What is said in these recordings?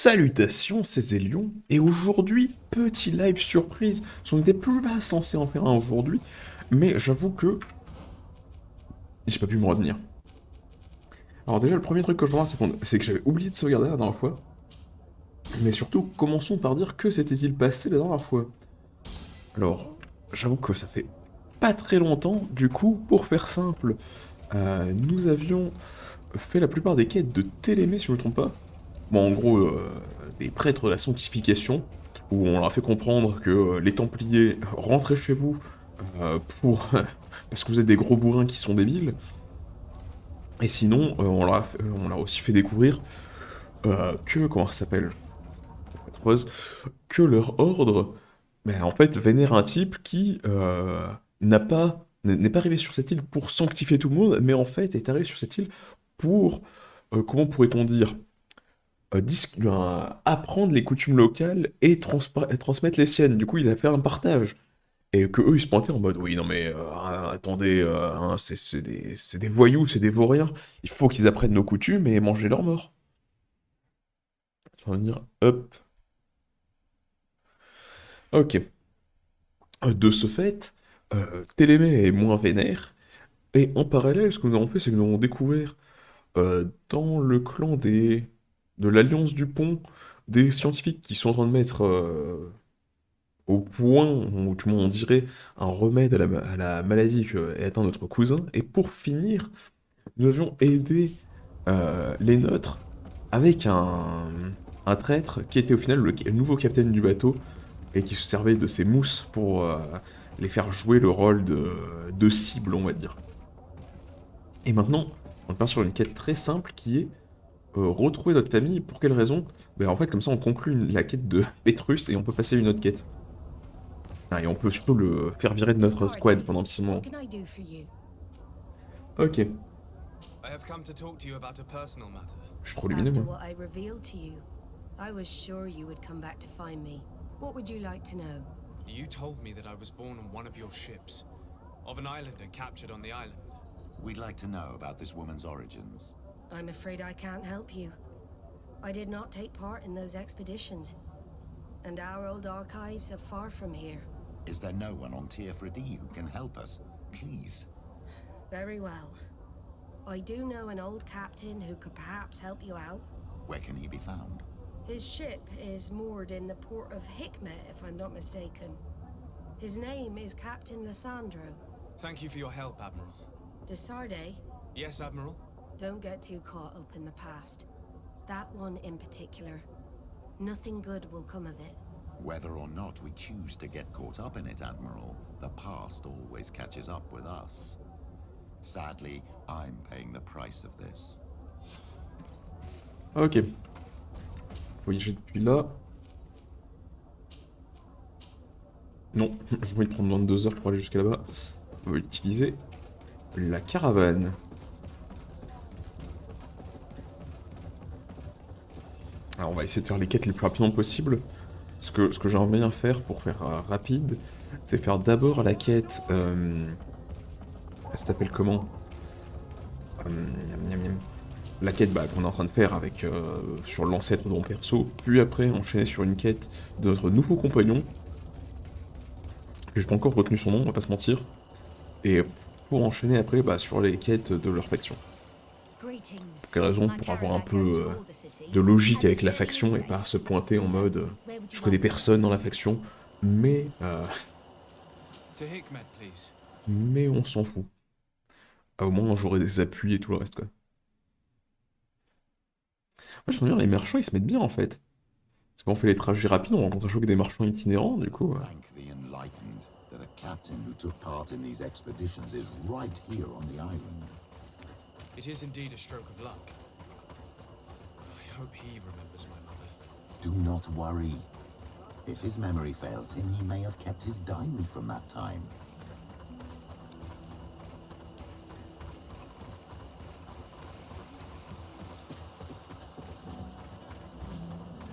Salutations, c'est Zélion, et aujourd'hui, petit live surprise. On n'était plus pas censé en faire un aujourd'hui, mais j'avoue que j'ai pas pu me retenir. Alors déjà, le premier truc que je vois, c'est que j'avais oublié de sauvegarder la dernière fois, mais surtout, commençons par dire que s'était-il passé la dernière fois. Alors, j'avoue que ça fait pas très longtemps, du coup, pour faire simple, nous avions fait la plupart des quêtes de Télémée, si je ne me trompe pas. Bon, en gros, des prêtres de la sanctification, où on leur a fait comprendre que les Templiers rentraient chez vous pour parce que vous êtes des gros bourrins qui sont débiles. Et sinon, on leur a aussi fait découvrir que, comment ça s'appelle, pour être heureuse, que leur ordre, ben, en fait, vénère un type qui n'est pas arrivé sur cette île pour sanctifier tout le monde, mais en fait est arrivé sur cette île pour, comment pourrait-on dire, apprendre les coutumes locales et transmettre les siennes. Du coup, il a fait un partage. Et que eux, ils se pointaient en mode, oui, non mais, attendez, hein, c'est des voyous, c'est des vauriens. Il faut qu'ils apprennent nos coutumes et manger leurs morts. On va dire, hop. Ok. De ce fait, Télémée est moins vénère. Et en parallèle, ce que nous avons fait, c'est que nous avons découvert dans le clan de l'Alliance du Pont des scientifiques qui sont en train de mettre au point, ou du moins on dirait, un remède à la maladie que est atteint notre cousin. Et pour finir, nous avions aidé les nôtres avec un traître qui était au final le nouveau capitaine du bateau et qui se servait de ses mousses pour les faire jouer le rôle de cible, on va dire. Et maintenant, on part sur une quête très simple qui est retrouver notre famille. Pour quelle raison? Ben, en fait, comme ça, on conclut la quête de Pétrus et on peut passer à une autre quête. Ah, et on peut surtout le faire virer de notre squad pendant un petit moment. Ok. I have come to talk to you about a personal matter. Je suis trop lumineux, After moi. what I revealed to you, I was sure you would come back to find me. What would you like to know? You told me that I was born on one of your ships, of an islander captured on the island. We'd like to know about this woman's origins. I'm afraid I can't help you. I did not take part in those expeditions, and our old archives are far from here. Is there no one on Tier 3D who can help us? Please. Very well. I do know an old captain who could perhaps help you out. Where can he be found? His ship is moored in the port of Hikmet, if I'm not mistaken. His name is Captain Lissandro. Thank you for your help, Admiral. Desarde, Yes, Admiral? don't get too caught up in the past. That one in particular. Nothing good will come of it. Whether or not we choose to get caught up in it, Admiral, the past always catches up with us. Sadly, I'm paying the price of this. Ok. Voyager depuis là. Non, je vais prendre 22 heures pour aller jusqu'à là-bas. On va utiliser la caravane. Alors on va essayer de faire les quêtes les plus rapidement possible. Ce que j'aimerais bien faire pour faire rapide, c'est faire d'abord la quête... elle s'appelle comment? Miam, miam. La quête qu'on est en train de faire avec sur l'ancêtre de mon perso, puis après enchaîner sur une quête de notre nouveau compagnon. J'ai pas encore retenu son nom, on va pas se mentir. Et pour enchaîner après sur les quêtes de leur faction. Quelle raison? Pour avoir un peu de logique avec la faction et pas se pointer en mode je connais personne dans la faction, mais To Hikmet, please. mais on s'en fout. Au moins j'aurai des appuis et tout le reste quoi. Moi j'aimerais bien les marchands ils se mettent bien en fait. Parce qu'on fait les trajets rapides, on rencontre à chaque fois des marchands itinérants du coup. Thank the enlightened that a captain who took part in these expeditions is right here on the island. It is indeed a stroke of luck. I hope he remembers my mother. Do not worry. If his memory fails him, he may have kept his diary from that time.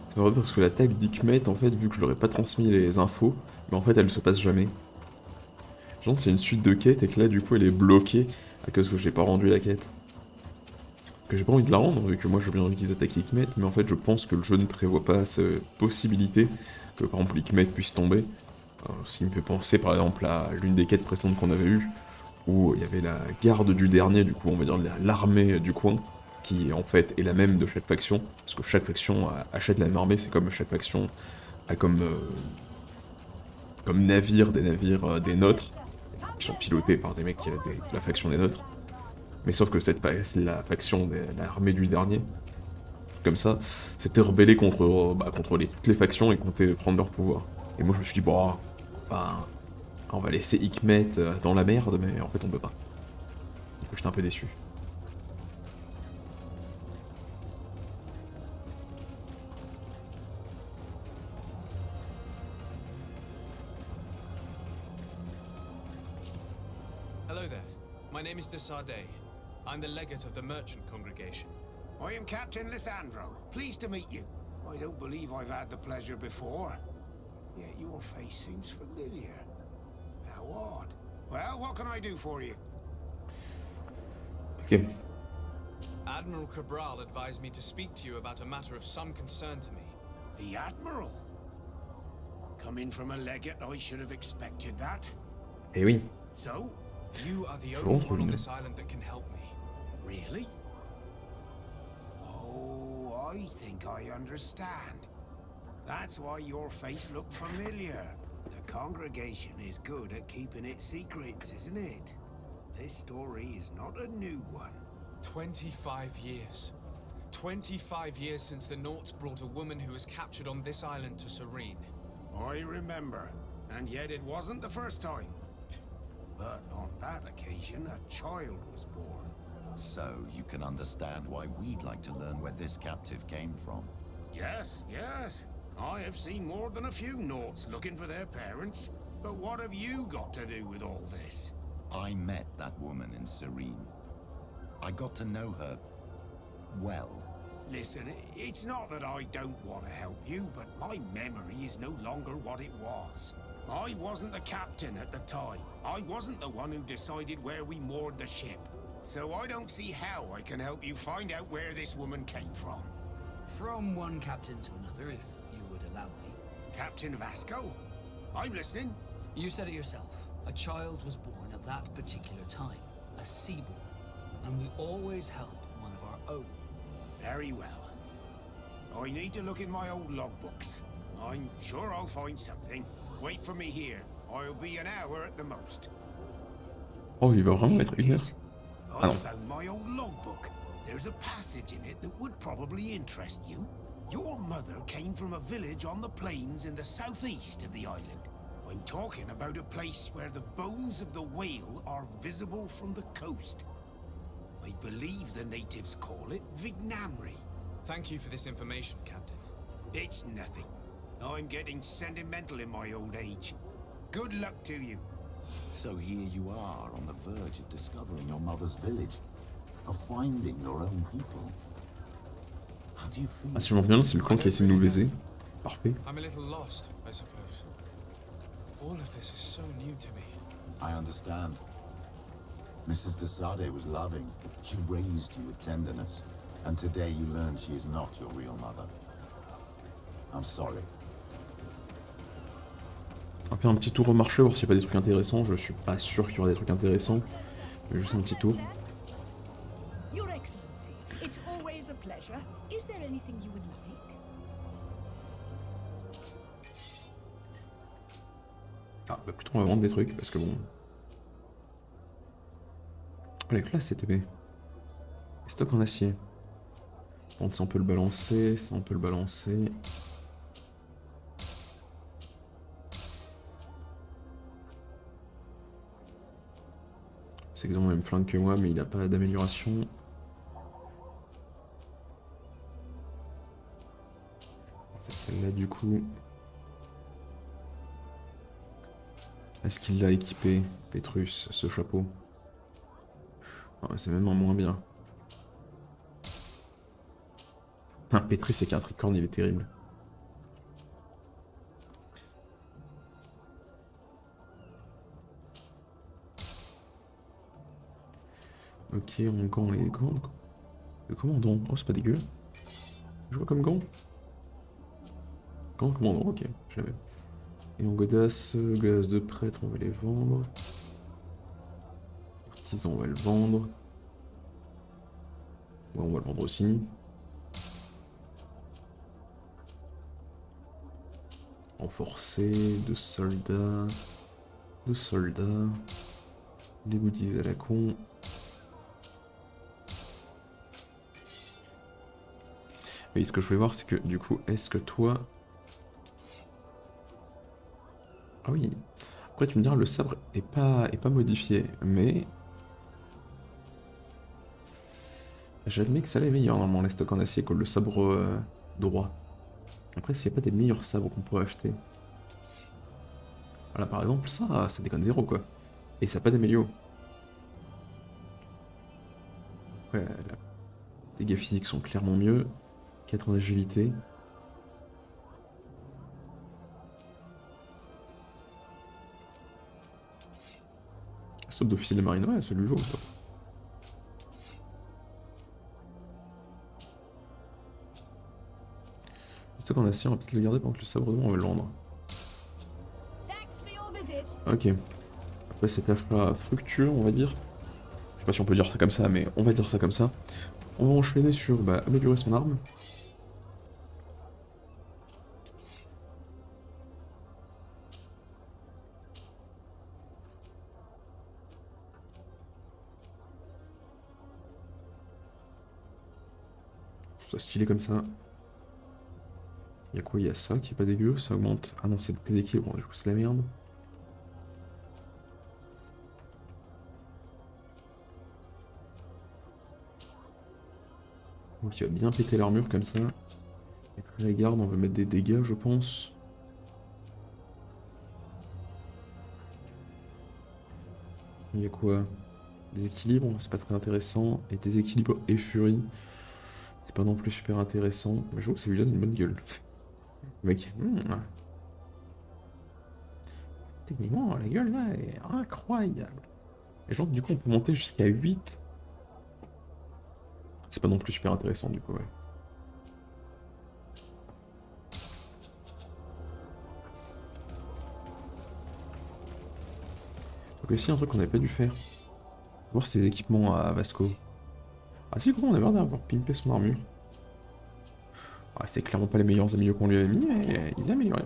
C'est pas vrai parce que l'attaque d'Hikmet en fait vu que je leur ai pas transmis les infos, mais en fait elle se passe jamais. Genre c'est une suite de quêtes et que là du coup elle est bloquée à cause que j'ai pas rendu la quête. Parce que j'ai pas envie de la rendre, vu que moi j'ai bien envie qu'ils attaquent Hikmet, mais en fait je pense que le jeu ne prévoit pas cette possibilité que par exemple Hikmet puisse tomber. Ce qui me fait penser par exemple à l'une des quêtes précédentes qu'on avait eues, où il y avait la garde du dernier, du coup on va dire l'armée du coin, qui en fait est la même de chaque faction, parce que chaque faction achète la même armée, c'est comme chaque faction a comme navire des navires des nôtres, qui sont pilotés par des mecs de la faction des nôtres. Mais sauf que c'est la faction de l'armée du dernier, comme ça, s'était rebellée contre toutes les factions et comptait prendre leur pouvoir. Et moi je me suis dit, bon, bah, on va laisser Hikmet dans la merde, mais en fait on peut pas. Du coup j'étais un peu déçu. Hello there. My name is Desade. I'm the legate of the merchant congregation. I am Captain Lissandro. Pleased to meet you. I don't believe I've had the pleasure before. Yet your face seems familiar. How odd. Well, what can I do for you? Ok. Admiral Cabral advised me to speak to you about a matter of some concern to me. The Admiral? Coming from a legate, I should have expected that. Eh oui. So, You are the Sure, only one on Rowena. this island that can help me. really? Oh, I think I understand. That's why your face looked familiar. The congregation is good at keeping its secrets, isn't it? This story is not a new one. 25 years. 25 years since the Naughts brought a woman who was captured on this island to Serene. I remember, and yet it wasn't the first time. But on that occasion, a child was born. So you can understand why we'd like to learn where this captive came from. Yes, yes. I have seen more than a few Naughts looking for their parents. But what have you got to do with all this? I met that woman in Serene. I got to know her well. Listen, it's not that I don't want to help you, but my memory is no longer what it was. I wasn't the captain at the time. I wasn't the one who decided where we moored the ship. So I don't see how I can help you find out where this woman came from. From one captain to another, if you would allow me. Captain Vasco? I'm listening. You said it yourself. A child was born at that particular time. A seaborn. And we always help one of our own. Very well. I need to look in my old logbooks. I'm sure I'll find something. Wait for me here. I'll be an hour at the most. Oh, il va vraiment Here être it une heure. is. Ah I non. found my old logbook. There's a passage in it that would probably interest you. Your mother came from a village on the plains in the southeast of the island. I'm talking about a place where the bones of the whale are visible from the coast. I believe the natives call it Vignamri. Thank you for this information, Captain. It's nothing. I'm getting sentimental in my old age. Good luck to you. So here you are on the verge of discovering your mother's village, of finding your own people. How do you feel? Ah, si je me rappelle bien, c'est le clan qui essaie de nous baiser. Parfait. I'm a little lost, I suppose. All of this is so new to me. I understand. Mrs. Desade was loving. She raised you with tenderness. And today you learn she is not your real mother. I'm sorry. On va faire un petit tour au marché, voir s'il n'y a pas des trucs intéressants. Je suis pas sûr qu'il y aura des trucs intéressants. Mais juste un petit tour. Your Excellency, it's always a pleasure. Is there anything you would like? Ah, bah plutôt on va vendre des trucs, parce que bon... Oh, la classe c'est TP. Stock en acier. Bon, ça on peut le balancer, ça on peut le balancer. C'est exactement le même flingue que moi, mais il n'a pas d'amélioration. C'est celle-là du coup. Est-ce qu'il l'a équipé, Petrus, ce chapeau? Oh, c'est même en moins bien. Ah, Petrus c'est qu'un tricorne, il est terrible. Ok, on les gants. Le commandant. Oh, c'est pas dégueu. Je vois comme gant. Gant commandant, ok, j'avais. Et en godasse de prêtre, on va les vendre. Artisan, on va le vendre. Ouais, on va le vendre aussi. Renforcé, de soldats. De soldats. Les goodies à la con. Oui, ce que je voulais voir, c'est que du coup, est-ce que toi... Ah oui. Après, tu me diras, le sabre est pas modifié, mais... J'admets que ça l'est meilleur, normalement, les stocks en acier que le sabre droit. Après, s'il n'y a pas des meilleurs sabres qu'on pourrait acheter. Voilà, par exemple, ça déconne zéro, quoi. Et ça n'a pas d'amélio. Ouais, les dégâts physiques sont clairement mieux. 4 en agilité. Sauf d'officier de marine, ouais, celui-là, quoi. Le stock en acier, on va peut-être le garder pendant que le sabre droit, on va le vendre. Ok. Après cet achat fructueux, on va dire. Je sais pas si on peut dire ça comme ça, mais on va dire ça comme ça. On va enchaîner sur améliorer son arme. Je trouve ça stylé comme ça. Il y a quoi? Il y a ça qui est pas dégueu, ça augmente. Ah non, c'est le T d'équilibre, bon, du coup c'est la merde. Donc il va bien péter l'armure comme ça. Et après les gardes, on va mettre des dégâts, je pense. Il y a quoi? Déséquilibre, c'est pas très intéressant. Et déséquilibre et furie, c'est pas non plus super intéressant. Mais je vois que ça lui donne une bonne gueule. Le mec, techniquement, la gueule là est incroyable. Et genre, du coup, on peut monter jusqu'à 8. C'est pas non plus super intéressant, du coup, ouais. Donc aussi, un truc qu'on avait pas dû faire. Voir ses équipements à Vasco. Ah si, comment on avait l'air d'avoir pimpé son armure. Ah, c'est clairement pas les meilleurs amis qu'on lui avait mis, mais il l'a amélioré.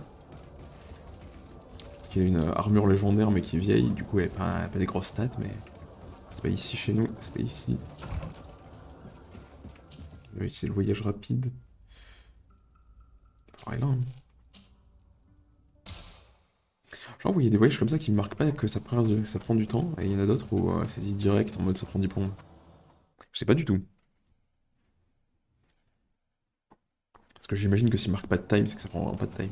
Parce qu'il a une armure légendaire, mais qui est vieille, du coup, elle n'a pas des grosses stats, mais... C'est pas ici chez nous, c'était ici. Il va utiliser le voyage rapide. Pareil là, hein. Genre, vous voyez des voyages comme ça qui me marquent pas que ça prend du temps, et il y en a d'autres où c'est dit direct en mode ça prend du plombs. Je sais pas du tout. Parce que j'imagine que s'il marque pas de time, c'est que ça prend vraiment pas de time.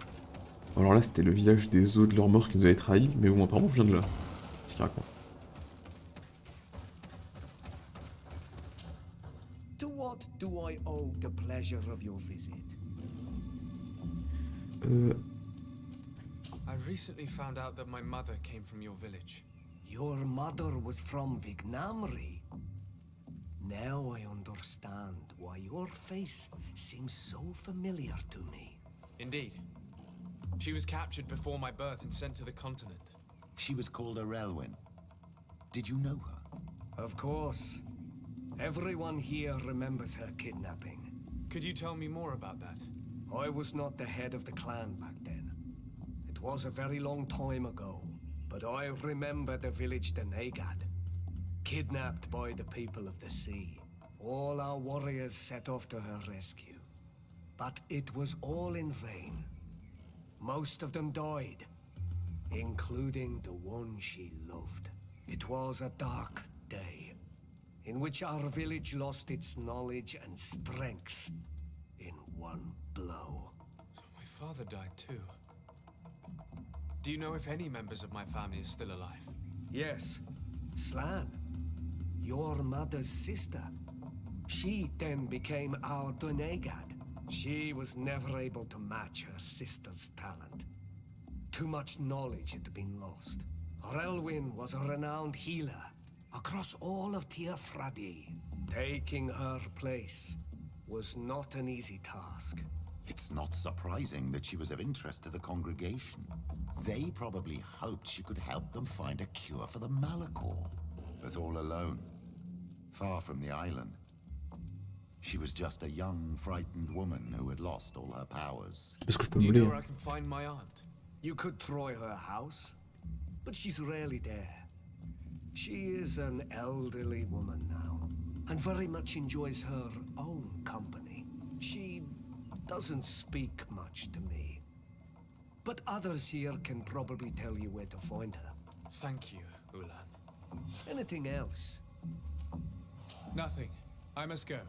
Alors là, c'était le village des os de leur mort qui nous avait trahis, mais bon, apparemment, je viens de là. C'est ce qu'il raconte. To what do I owe the pleasure of your visit? I recently found out that my mother came from your village. Your mother was from Vignamri. Now I understand why your face seems so familiar to me. Indeed. She was captured before my birth and sent to the continent. She was called Elwyn. Did you know her? Of course. Everyone here remembers her kidnapping. Could you tell me more about that? I was not the head of the clan back then. It was a very long time ago, but I remember the village Denegad. Kidnapped by the people of the sea. All our warriors set off to her rescue. But it was all in vain. Most of them died, including the one she loved. It was a dark day, in which our village lost its knowledge and strength in one blow. So my father died too. Do you know if any members of my family are still alive? Yes, Slan, your mother's sister. She then became our Donegad. She was never able to match her sister's talent. Too much knowledge had been lost. Relwyn was a renowned healer across all of Tir Fradi. Taking her place was not an easy task. It's not surprising that she was of interest to the congregation. They probably hoped she could help them find a cure for the malicor. But all alone, far from the island. She was just a young, frightened woman who had lost all her powers. Parce que je peux Do you me know lire. where I can find my aunt? You could try her house, but she's rarely there. She is an elderly woman now, and very much enjoys her own company. She doesn't speak much to me, but others here can probably tell you where to find her. Thank you, Ulan. Anything else? Nothing. I must go.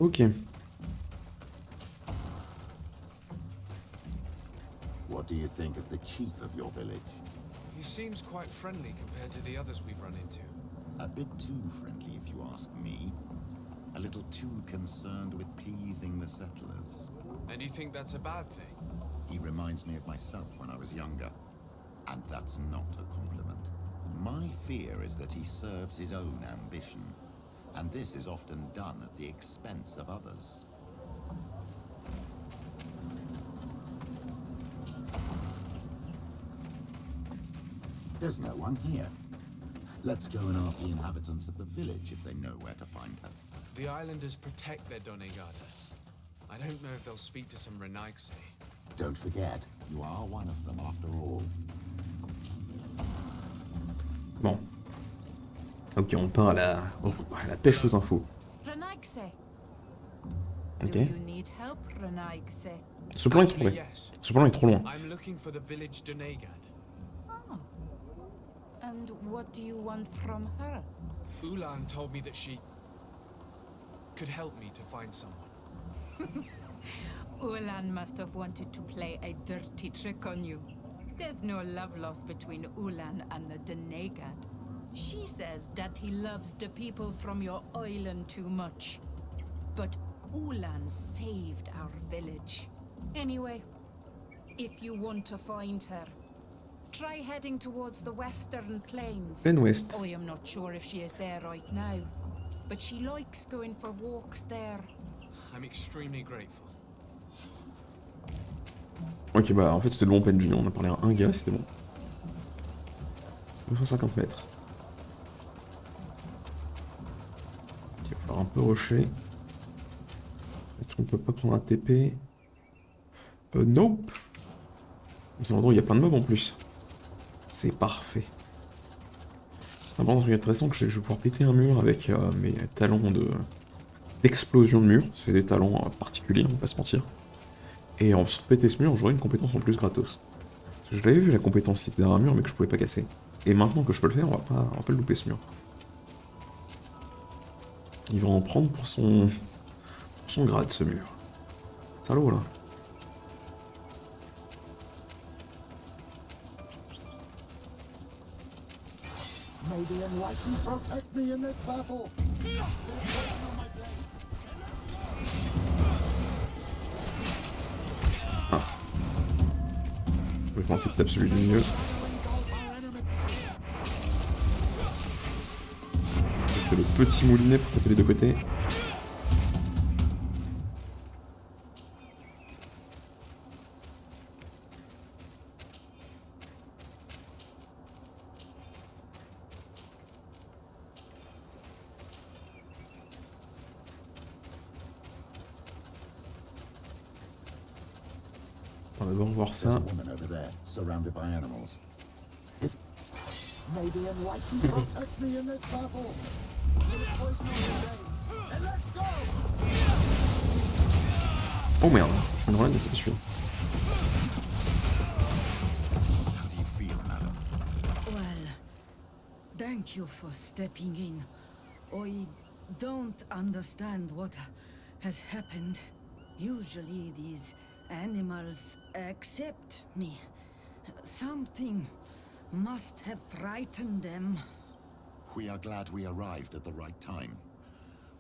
Ok. What do you think of the chief of your village? He seems quite friendly compared to the others we've run into. A bit too friendly, if you ask me. A little too concerned with pleasing the settlers. And you think that's a bad thing? He reminds me of myself when I was younger. And that's not a compliment. My fear is that he serves his own ambition. And this is often done at the expense of others. There's no one here. Let's go and ask the inhabitants of the village if they know where to find her. The islanders protect their Donegada. I don't know if they'll speak to some Renaigse. Don't forget, you are one of them after all. Bon. Ok, on part à la pêche aux infos. Renaigse. Ok. Do you need help, Renaigse? Ce plan est trop Actually, loin. yes. Ce plan est trop loin. I'm looking for the village Donegad. Oh. And what do you want from her? Ulan told me that she could help me to find someone. Ulan must have wanted to play a dirty trick on you. There's no love lost between Ulan and the Donegad. She says that he loves the people from your island too much. But Ulan saved our village. Anyway, if you want to find her, try heading towards the western plains. Plaine Ouest. I am not sure if she is there right now, but she likes going for walks there. I'm extremely grateful. Ok, bah en fait c'était le bon PNJ, on a parlé à un gars, c'était bon. 250 mètres. Ok, il va falloir un peu rusher. Est-ce qu'on peut pas prendre un TP? Nope. C'est un endroit où il y a plein de mobs en plus. C'est parfait. Ah bon, c'est intéressant que je vais pouvoir péter un mur avec mes talents d'explosion de mur. C'est des talents particuliers, on va pas se mentir. Et en faisant péter ce mur, j'aurai une compétence en plus gratos. Parce que je l'avais vu la compétence derrière un mur mais que je pouvais pas casser. Et maintenant que je peux le faire, on va pas le louper ce mur. Il va en prendre pour son grade ce mur. Salaud là. May the enlightened protect me in this battle! Mince. Je vais penser qu'il tape celui du milieu. C'était le petit moulinet pour taper les deux côtés. On va d'abord voir There's ça. a woman over there, surrounded by animals. May the enlightened protect me in this battle! And let's go! Oh merde, je fais une relève mais c'est pas celui-là. How do you feel, madam? Well, thank you for stepping in. I don't understand what has happened. Usually these animals accept me. Something must have frightened them. We are glad we arrived at the right time.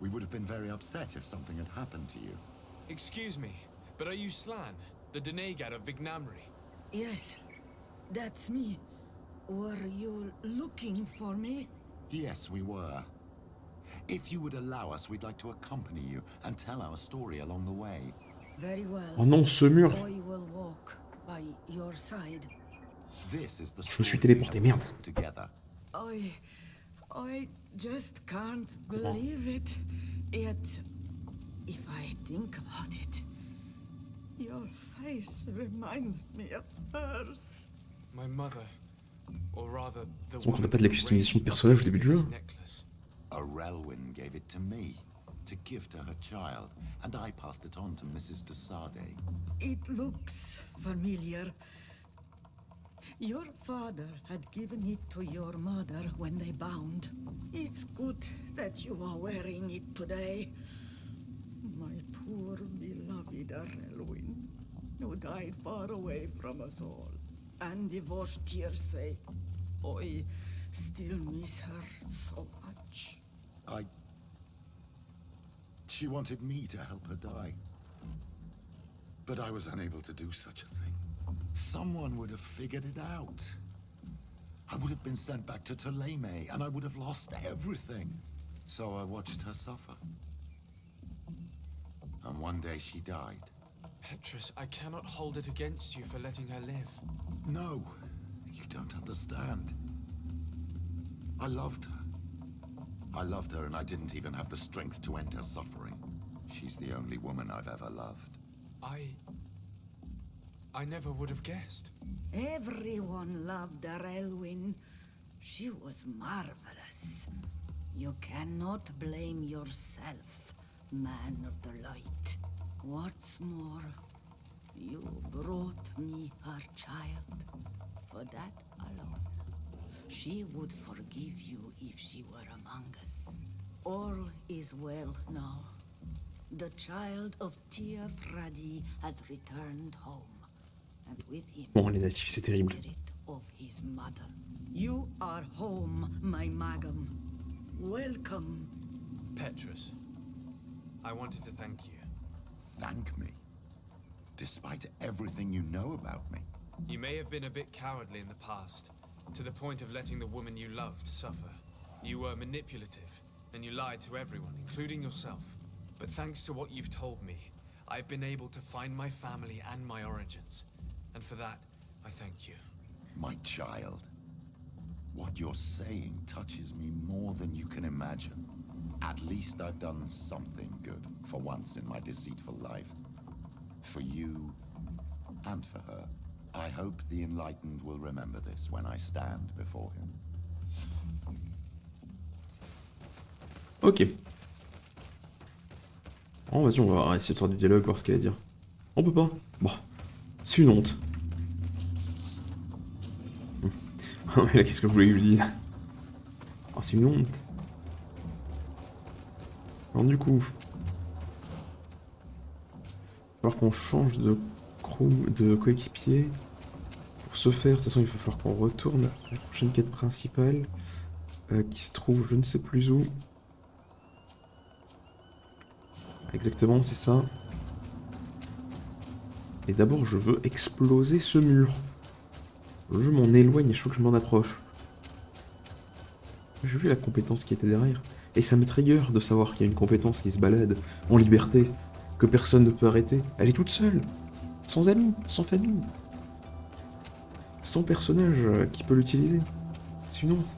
We would have been very upset if something had happened to you. Excuse me, but are you Slan, the Donegad of Vignamri? Yes, that's me. Were you looking for me? Yes, we were. If you would allow us, we'd like to accompany you and tell our story along the way. Very well. Oh non, ce mur. I will walk by your side. This is the Je me suis story téléporté, we have merde. put together. I just can't believe it. Yet, if I think about it, your face reminds me of hers. My mother, or rather, the C'est bon qu'on n'a woman pas de la who customisation de raised me personnage au début du gave me jeu. this necklace. Relwyn gave it to me to give to her child, and I passed it on to Mrs. de Sade. It looks familiar. Your father had given it to your mother when they bound. It's good that you are wearing it today. My poor beloved Relwyn, who died far away from us all. And divorced Tirce. I still miss her so much. She wanted me to help her die. But I was unable to do such a thing. Someone would have figured it out. I would have been sent back to Ptolemy, and I would have lost everything. So I watched her suffer. And one day she died. Petrus, I cannot hold it against you for letting her live. No, you don't understand. I loved her. I loved her, and I didn't even have the strength to end her suffering. She's the only woman I've ever loved. I never would have guessed. Everyone loved Relwyn. She was marvelous. You cannot blame yourself, man of the light. What's more, you brought me her child. For that alone, she would forgive you if she were among us. All is well now. The child of Tia Fradi has returned home. And with him, Bon, les natifs, c'est the terrible. spirit of his mother. You are home, my Magum. Welcome. Petrus, I wanted to thank you. Thank me? Despite everything you know about me? You may have been a bit cowardly in the past, to the point of letting the woman you loved suffer. You were manipulative, and you lied to everyone, including yourself. But thanks to what you've told me, I've been able to find my family and my origins. And for that, I thank you. My child. What you're saying touches me more than you can imagine. At least I've done something good for once in my deceitful life. For you and for her. I hope the enlightened will remember this when I stand before him. Ok. Oh, vas-y, on va essayer de faire du dialogue, voir ce qu'elle a à dire. On peut pas. Bon. C'est une honte. Mais là, qu'est-ce que vous voulez que je lui dise? Oh, c'est une honte. Alors du coup... il va falloir qu'on change de coéquipier. Pour ce faire, de toute façon, il va falloir qu'on retourne à la prochaine quête principale. Qui se trouve je ne sais plus où. Exactement, c'est ça. Et d'abord, je veux exploser ce mur. Je m'en éloigne et je crois que je m'en approche. J'ai vu la compétence qui était derrière. Et ça me trigger de savoir qu'il y a une compétence qui se balade en liberté, que personne ne peut arrêter. Elle est toute seule, sans amis, sans famille, sans personnage qui peut l'utiliser. C'est une honte.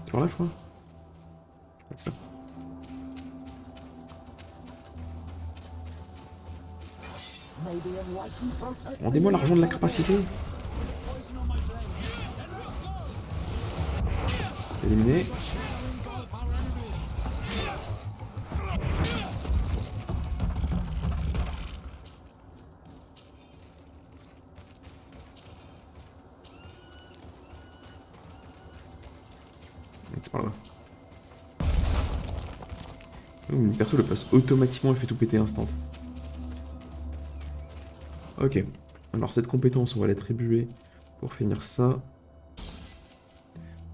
C'est par là, je crois. C'est ça. Rendez-moi l'argent de la capacité. Éliminé. C'est par là. Le perso le passe automatiquement et fait tout péter instant. Ok. Alors cette compétence, on va l'attribuer pour finir ça.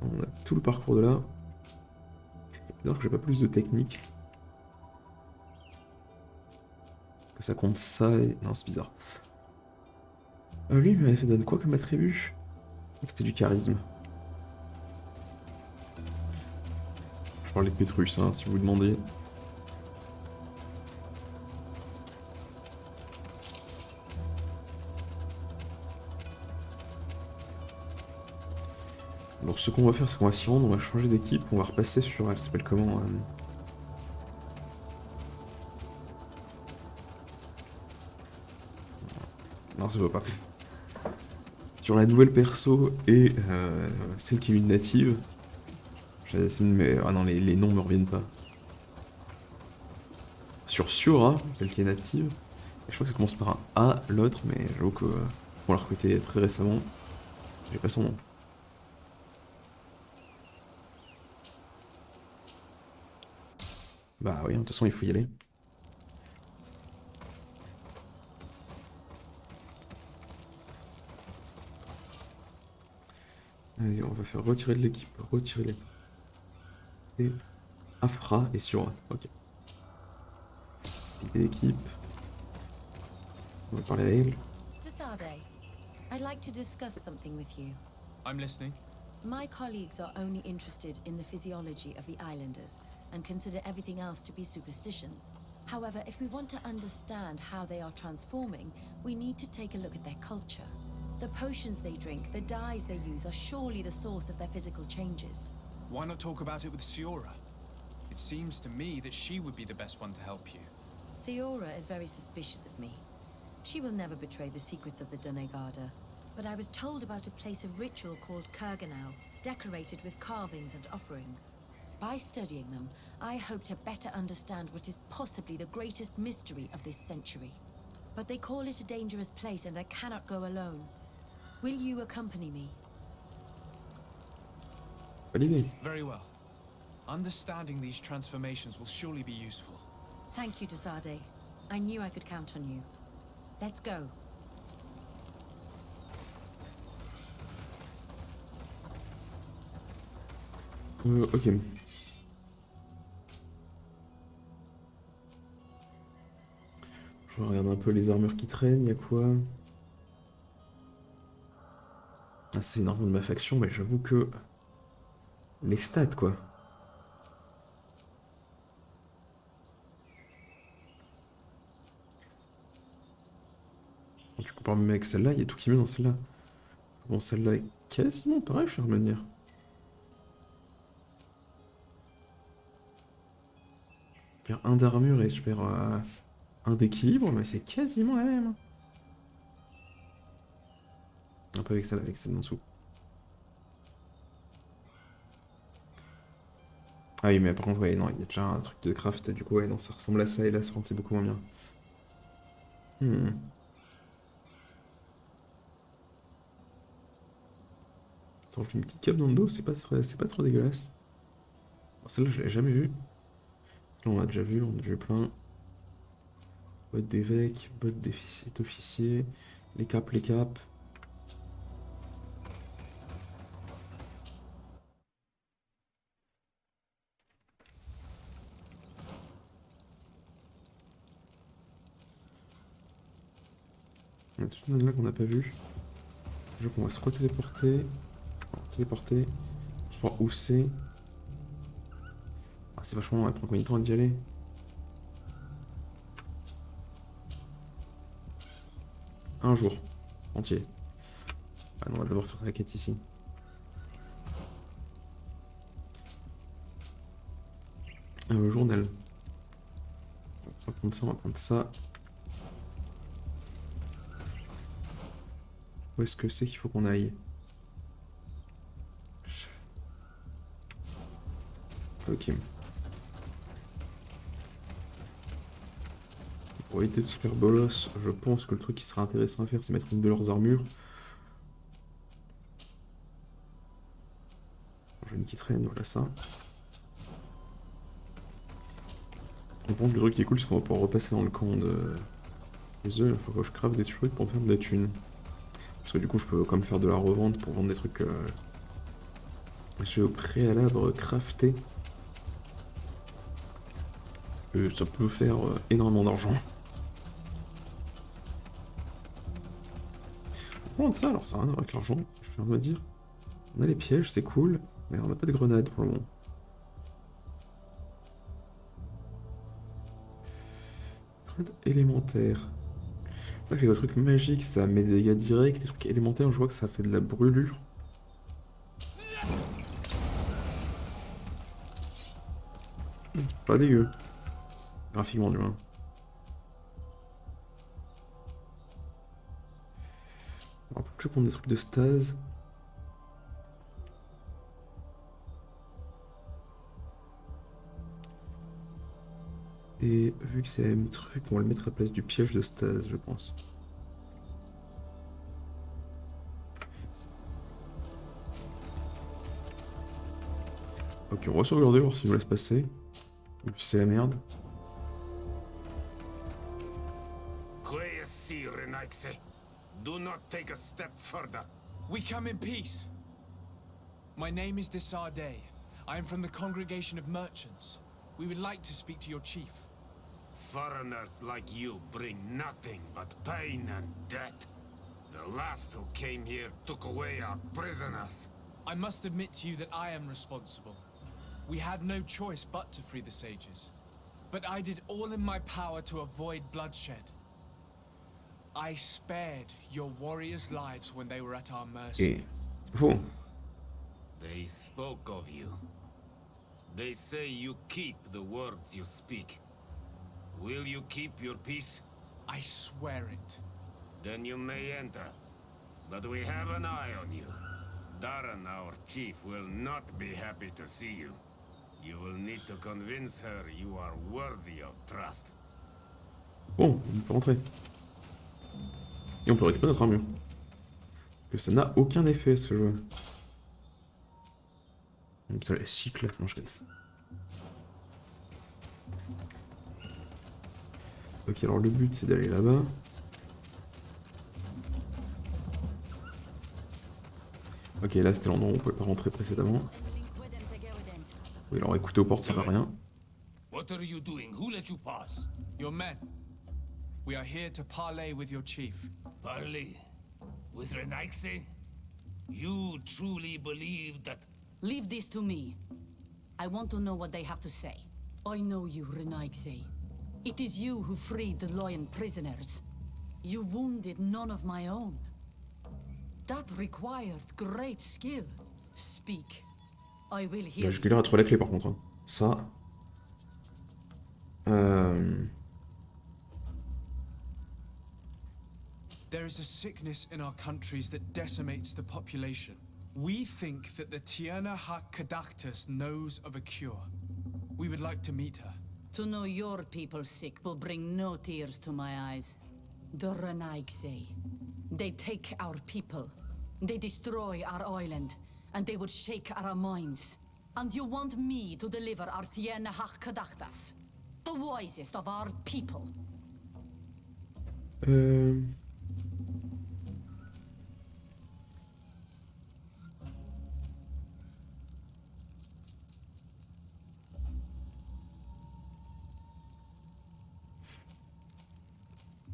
On a tout le parcours de là. Alors que j'ai pas plus de technique. Que ça compte ça et... Non, c'est bizarre. Lui, il m'avait fait donner quoi comme attribut? C'était du charisme. Je parlais de Pétrus, hein, si vous vous demandez. Donc ce qu'on va faire, c'est qu'on va s'y rendre, on va changer d'équipe, on va repasser sur... Elle s'appelle comment Non, ça va pas. Sur la nouvelle perso et celle qui est une native. Mais... Ah non, les noms me reviennent pas. Sur Siora, celle qui est native. Et je crois que ça commence par un A, l'autre, mais j'avoue que on l'a recruté très récemment. J'ai pas son nom. Bah oui, de toute façon, il faut y aller. Allez, on va faire retirer de l'équipe, retirer l'équipe. Et Afra et Siora, ok. L'équipe. On va parler à elle. Desade, I'd like to discuss something with you. I'm listening. My colleagues are only interested in the physiology of the islanders and consider everything else to be superstitions. However, if we want to understand how they are transforming, we need to take a look at their culture. The potions they drink, the dyes they use are surely the source of their physical changes. Why not talk about it with Siora? It seems to me that she would be the best one to help you. Siora is very suspicious of me. She will never betray the secrets of the Doneigada. But I was told about a place of ritual called Kurganau, decorated with carvings and offerings. By studying them, I hope to better understand what is possibly the greatest mystery of this century. But they call it a dangerous place and I cannot go alone. Will you accompany me? Bonne idée. Very well. Understanding these transformations will surely be useful. Thank you, Desade. I knew I could count on you. Let's go. Ok. Je regarde un peu les armures qui traînent, y'a quoi? Ah, c'est une armure de ma faction, mais j'avoue que... Les stats, quoi. Quand tu compares même avec celle-là, il y a tout qui est mieux dans celle-là. Bon, celle-là est quasiment pareil, je suis en train de me dire. Je perds 1 d'armure et je perds 1 d'équilibre, mais c'est quasiment la même. Un peu avec celle en dessous. Ah oui, mais par contre, ouais, non, il y a déjà un truc de craft, et du coup, ouais, non, ça ressemble à ça, et là, c'est beaucoup moins bien. Attends, j'ai une petite cape dans le dos, c'est pas trop dégueulasse. Bon, celle-là, je l'ai jamais vue. Là, on l'a déjà vu, on a déjà vu plein. Botte d'évêque, botte d'officier, les capes, les capes. Il y a toute une là qu'on n'a pas vu. Je crois qu'on va se retéléporter. Téléporter. Je sais pas où c'est. Ah, c'est vachement long, elle prend combien de temps d'y aller? Un jour. Entier. Ah non, on va d'abord faire la quête ici. Le journal. On va prendre ça, on va prendre ça. Où est-ce que c'est qu'il faut qu'on aille? Ok. Pour éviter de se faire bolos, je pense que le truc qui sera intéressant à faire, c'est mettre une de leurs armures. J'ai une petite reine, voilà ça. Et bon, le truc qui est cool, c'est qu'on va pouvoir repasser dans le camp de... Les œufs, il faut que je crave des trucs pour me faire de la thune. Parce que du coup, je peux quand même faire de la revente pour vendre des trucs que j'ai au préalable crafté. Et ça peut faire énormément d'argent. On vend ça, alors ça n'a rien à voir avec l'argent, je viens de me dire. On a les pièges, c'est cool, mais on n'a pas de grenades pour le moment. Élémentaire. Là, j'ai des trucs magiques, ça met des dégâts directs. Les trucs élémentaires, je vois que ça fait de la brûlure. C'est pas dégueu. Graphiquement, du moins. On peut plus prendre des trucs de stase. Et vu que c'est le même truc, on va le mettre à la place du piège de stase, je pense. Ok, on va sauvegarder, voir s'il nous laisse passer. Ou si c'est la merde. Do not take a step further. We come in peace. My name is Desardet. I am from the Congregation of Merchants. We would like to speak to your chief. Foreigners like you bring nothing but pain and death. The last who came here took away our prisoners. I must admit to you that I am responsible. We had no choice but to free the sages. But I did all in my power to avoid bloodshed. I spared your warriors' lives when they were at our mercy. Oh. They spoke of you. They say you keep the words you speak. Will you keep your peace? I swear it. Then you may enter. But we have an eye on you. Darren, our chief, will not be happy to see you. You will need to convince her you are worthy of trust. Bon, on peut rentrer. Et on peut récupérer notre armure. Que ça n'a aucun effet ce jeu. Donc ça, les cycles, non je connais. Ok, alors le but c'est d'aller là-bas. Ok, là c'était l'endroit où on pouvait pas rentrer précédemment. Oui, alors écouter aux portes ça sert à rien. What are you doing? Who let you pass? Your men. We are here to parley with your chief. Parley? With Renaigse? You truly believe that... Leave this to me. I want to know what they have to say. I know you, Renaigse. It is you who freed the lion prisoners. You wounded none of my own. That required great skill. Speak. I will hear. Là, je galère à trouver la clé par contre. Hein. Ça. There is a sickness in our countries that decimates the population. We think that the Tierna Kadactus knows of a cure. We would like to meet her. To know your people sick will bring no tears to my eyes. The Renaigse. They take our people. They destroy our island. And they would shake our minds. And you want me to deliver our Tierna Kadactus? The wisest of our people.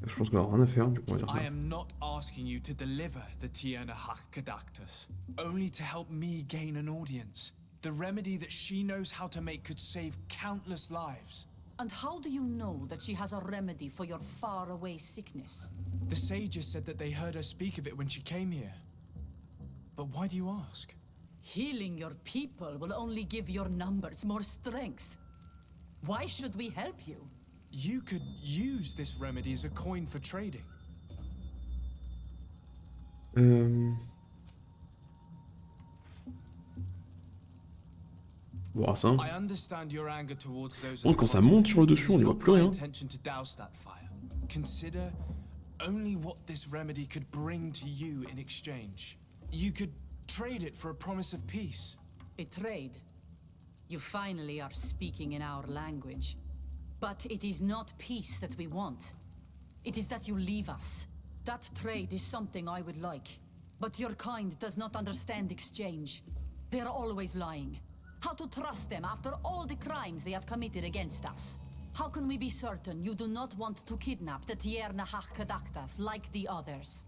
Je pense qu'on a rien à faire, du coup on va dire I ça. am not asking you to deliver the Tierna Kadactus, only to help me gain an audience. The remedy that she knows how to make could save countless lives. And how do you know that she has a remedy for your faraway sickness? The sages said that they heard her speak of it when she came here. But why do you ask? Healing your people will only give your numbers more strength. Why should we help you? You could use this remedy as a coin for trading. Bon, ça. I understand your anger towards those Bon, quand ça monte sur le dessus, on n'y voit plus rien. intention to douse that fire. Consider only what this remedy could bring to you in exchange. You could trade it for a promise of peace. A trade? You finally are speaking in our language. But it is not peace that we want. It is that you leave us. That trade is something I would like. But your kind does not understand exchange. They are always lying. How to trust them after all the crimes they have committed against us? How can we be certain you do not want to kidnap the Tierna Kadactas like the others?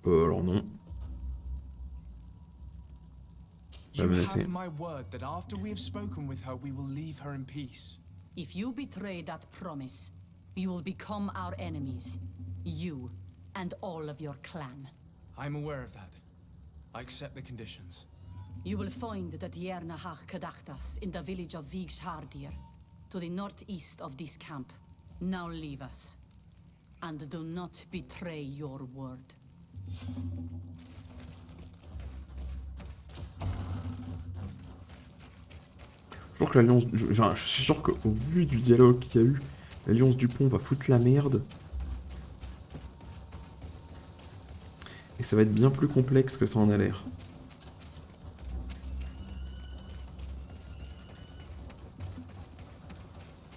Alors non. va You menacer. have my word that after we have spoken with her, we will leave her in peace. If you betray that promise, you will become our enemies. You and all of your clan. I am aware of that. I accept the conditions. You will find the Tiernahach Kadachtas in the village of Vigshardir, to the northeast of this camp. Now leave us. And do not betray your word. Je crois que l'alliance... je suis sûr qu'au vu du dialogue qu'il y a eu, l'alliance du pont va foutre la merde. Et ça va être bien plus complexe que ça en a l'air.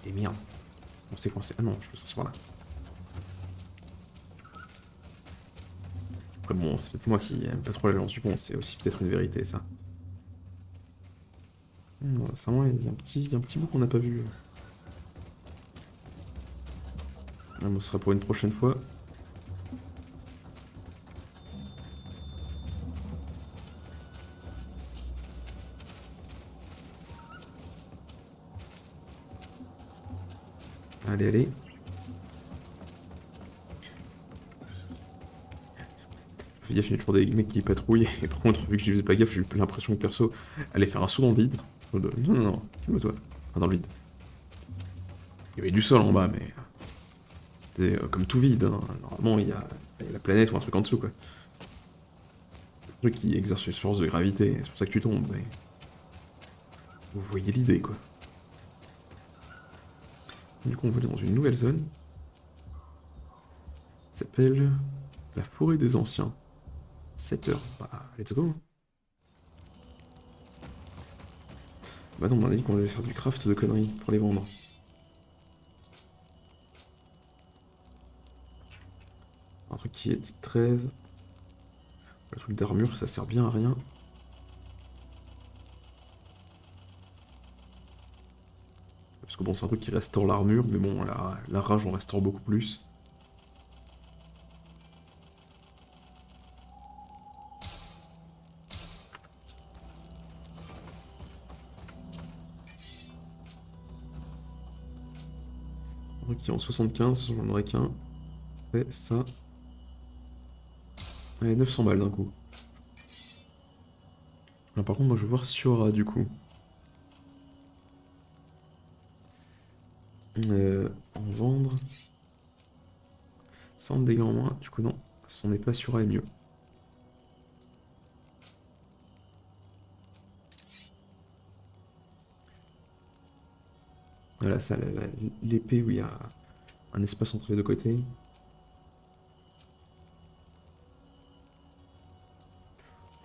Et merde. On sait coincé. Ah non, je peux sortir par là. Après bon, c'est peut-être moi qui aime pas trop l'alliance du pont, c'est aussi peut-être une vérité ça. Ça, il y a un petit bout qu'on n'a pas vu. Ah, bon, ce sera pour une prochaine fois. Allez, allez. Fais gaffe, il y a toujours des mecs qui patrouillent. Et par contre, vu que je faisais pas gaffe, j'ai eu l'impression que perso allait faire un saut dans le vide. Non, non, non, calme-toi. Enfin, dans le vide. Il y avait du sol en bas, mais... C'est comme tout vide, hein. Normalement, il y a la planète ou un truc en dessous, quoi. Un truc qui exerce une force de gravité, c'est pour ça que tu tombes, mais... Vous voyez l'idée, quoi. Du coup, on va aller dans une nouvelle zone. Ça s'appelle... La forêt des anciens. 7 heures. Bah, let's go. Bah non, on m'a dit qu'on allait faire du craft de conneries pour les vendre. Un truc qui est type 13. Le truc d'armure, ça sert bien à rien. Parce que bon, c'est un truc qui restaure l'armure, mais bon, la rage, on restaure beaucoup plus. Qui est en 75, j'en aurais qu'un. Ouais, ça. Allez, 900 balles d'un coup. Alors, par contre, moi je veux voir Siora du coup. En vendre. 100 de dégâts en moins, du coup non. Si on n'est pas Siora est mieux. Voilà, ça, l'épée où il y a un espace entre les deux côtés.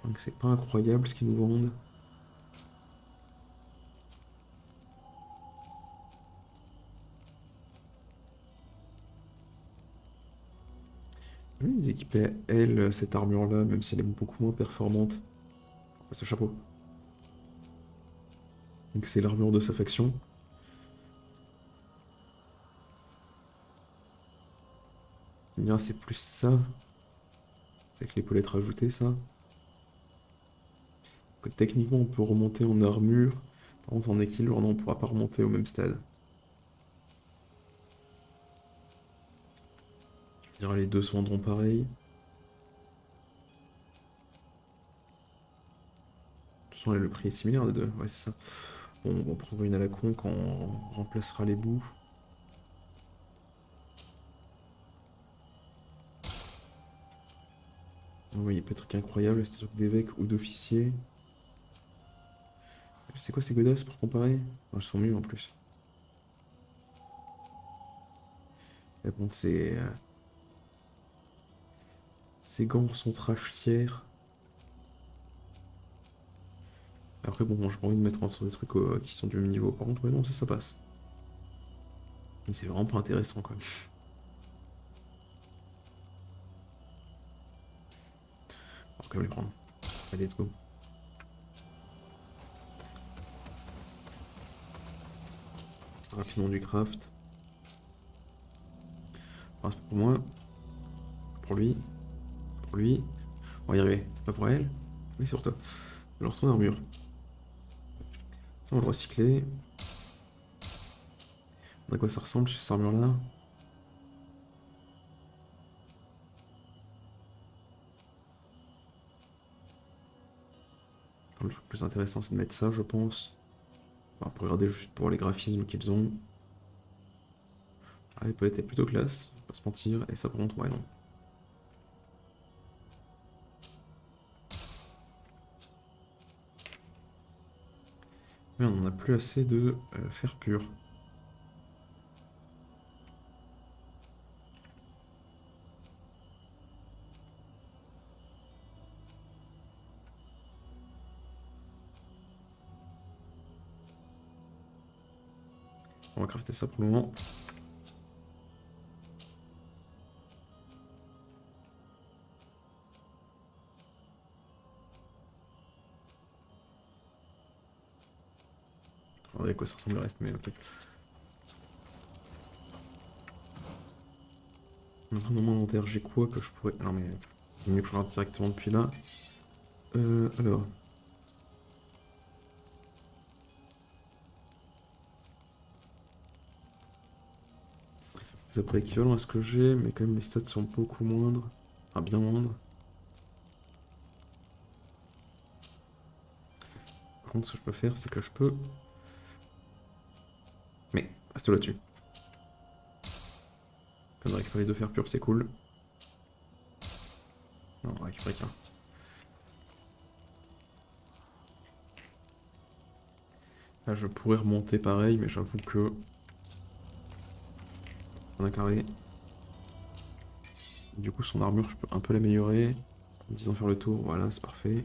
Donc c'est pas incroyable ce qu'ils nous vendent. Ils équipaient, elle, cette armure-là, même si elle est beaucoup moins performante. Ah, ce chapeau. Donc c'est l'armure de sa faction. Bien, c'est plus ça. C'est avec l'épaulette rajoutée, ça. Donc, techniquement, on peut remonter en armure. Par contre, en équilibre, non, on ne pourra pas remonter au même stade. Je dirais les deux se vendront pareil. De toute façon, là, le prix est similaire des deux. Ouais, c'est ça. Bon, on prendra une à la con quand on remplacera les bouts. Oui, il y a pas de trucs incroyables, c'est des trucs d'évêque ou d'officier. C'est quoi ces godasses pour comparer? Elles sont mieux en plus. Mais bon, ces gants sont trash tiers. Après, bon, j'ai pas envie de mettre sur des trucs qui sont du même niveau. Par contre, ouais, non, ça passe. Mais c'est vraiment pas intéressant, quoi. On va quand même les prendre. Allez, let's go. Rapidement du craft. Enfin, c'est pour moi. Pour lui. Pour lui. On va y arriver. Pas pour elle. Oui, c'est pour toi. Alors, ton armure. Ça, on va le recycler. À quoi ça ressemble cette armure-là? Le truc plus intéressant, c'est de mettre ça, je pense. Enfin, pour regarder juste pour les graphismes qu'ils ont. Ah, les palettes est plutôt classe, on va pas se mentir. Et ça, par contre, ouais, non. Mais on en a plus assez de fer pur. On va crafter ça pour le moment. On va regarder à quoi ça ressemble le reste, mais ok. Dans mon inventaire, j'ai quoi que je pourrais... Non mais... Il vaut mieux que je regarde directement depuis là. Alors... C'est à peu près équivalent à ce que j'ai, mais quand même les stats sont beaucoup moindres. Enfin, bien moindres. Par contre, ce que je peux faire, c'est que je peux... Mais, reste là-dessus. Comme de récupérer 2 fer pur, c'est cool. Non, on va récupérer qu'un. Là, je pourrais remonter pareil, mais j'avoue que... On a carré. Du coup, son armure, je peux un peu l'améliorer. En me disant faire le tour, voilà, c'est parfait.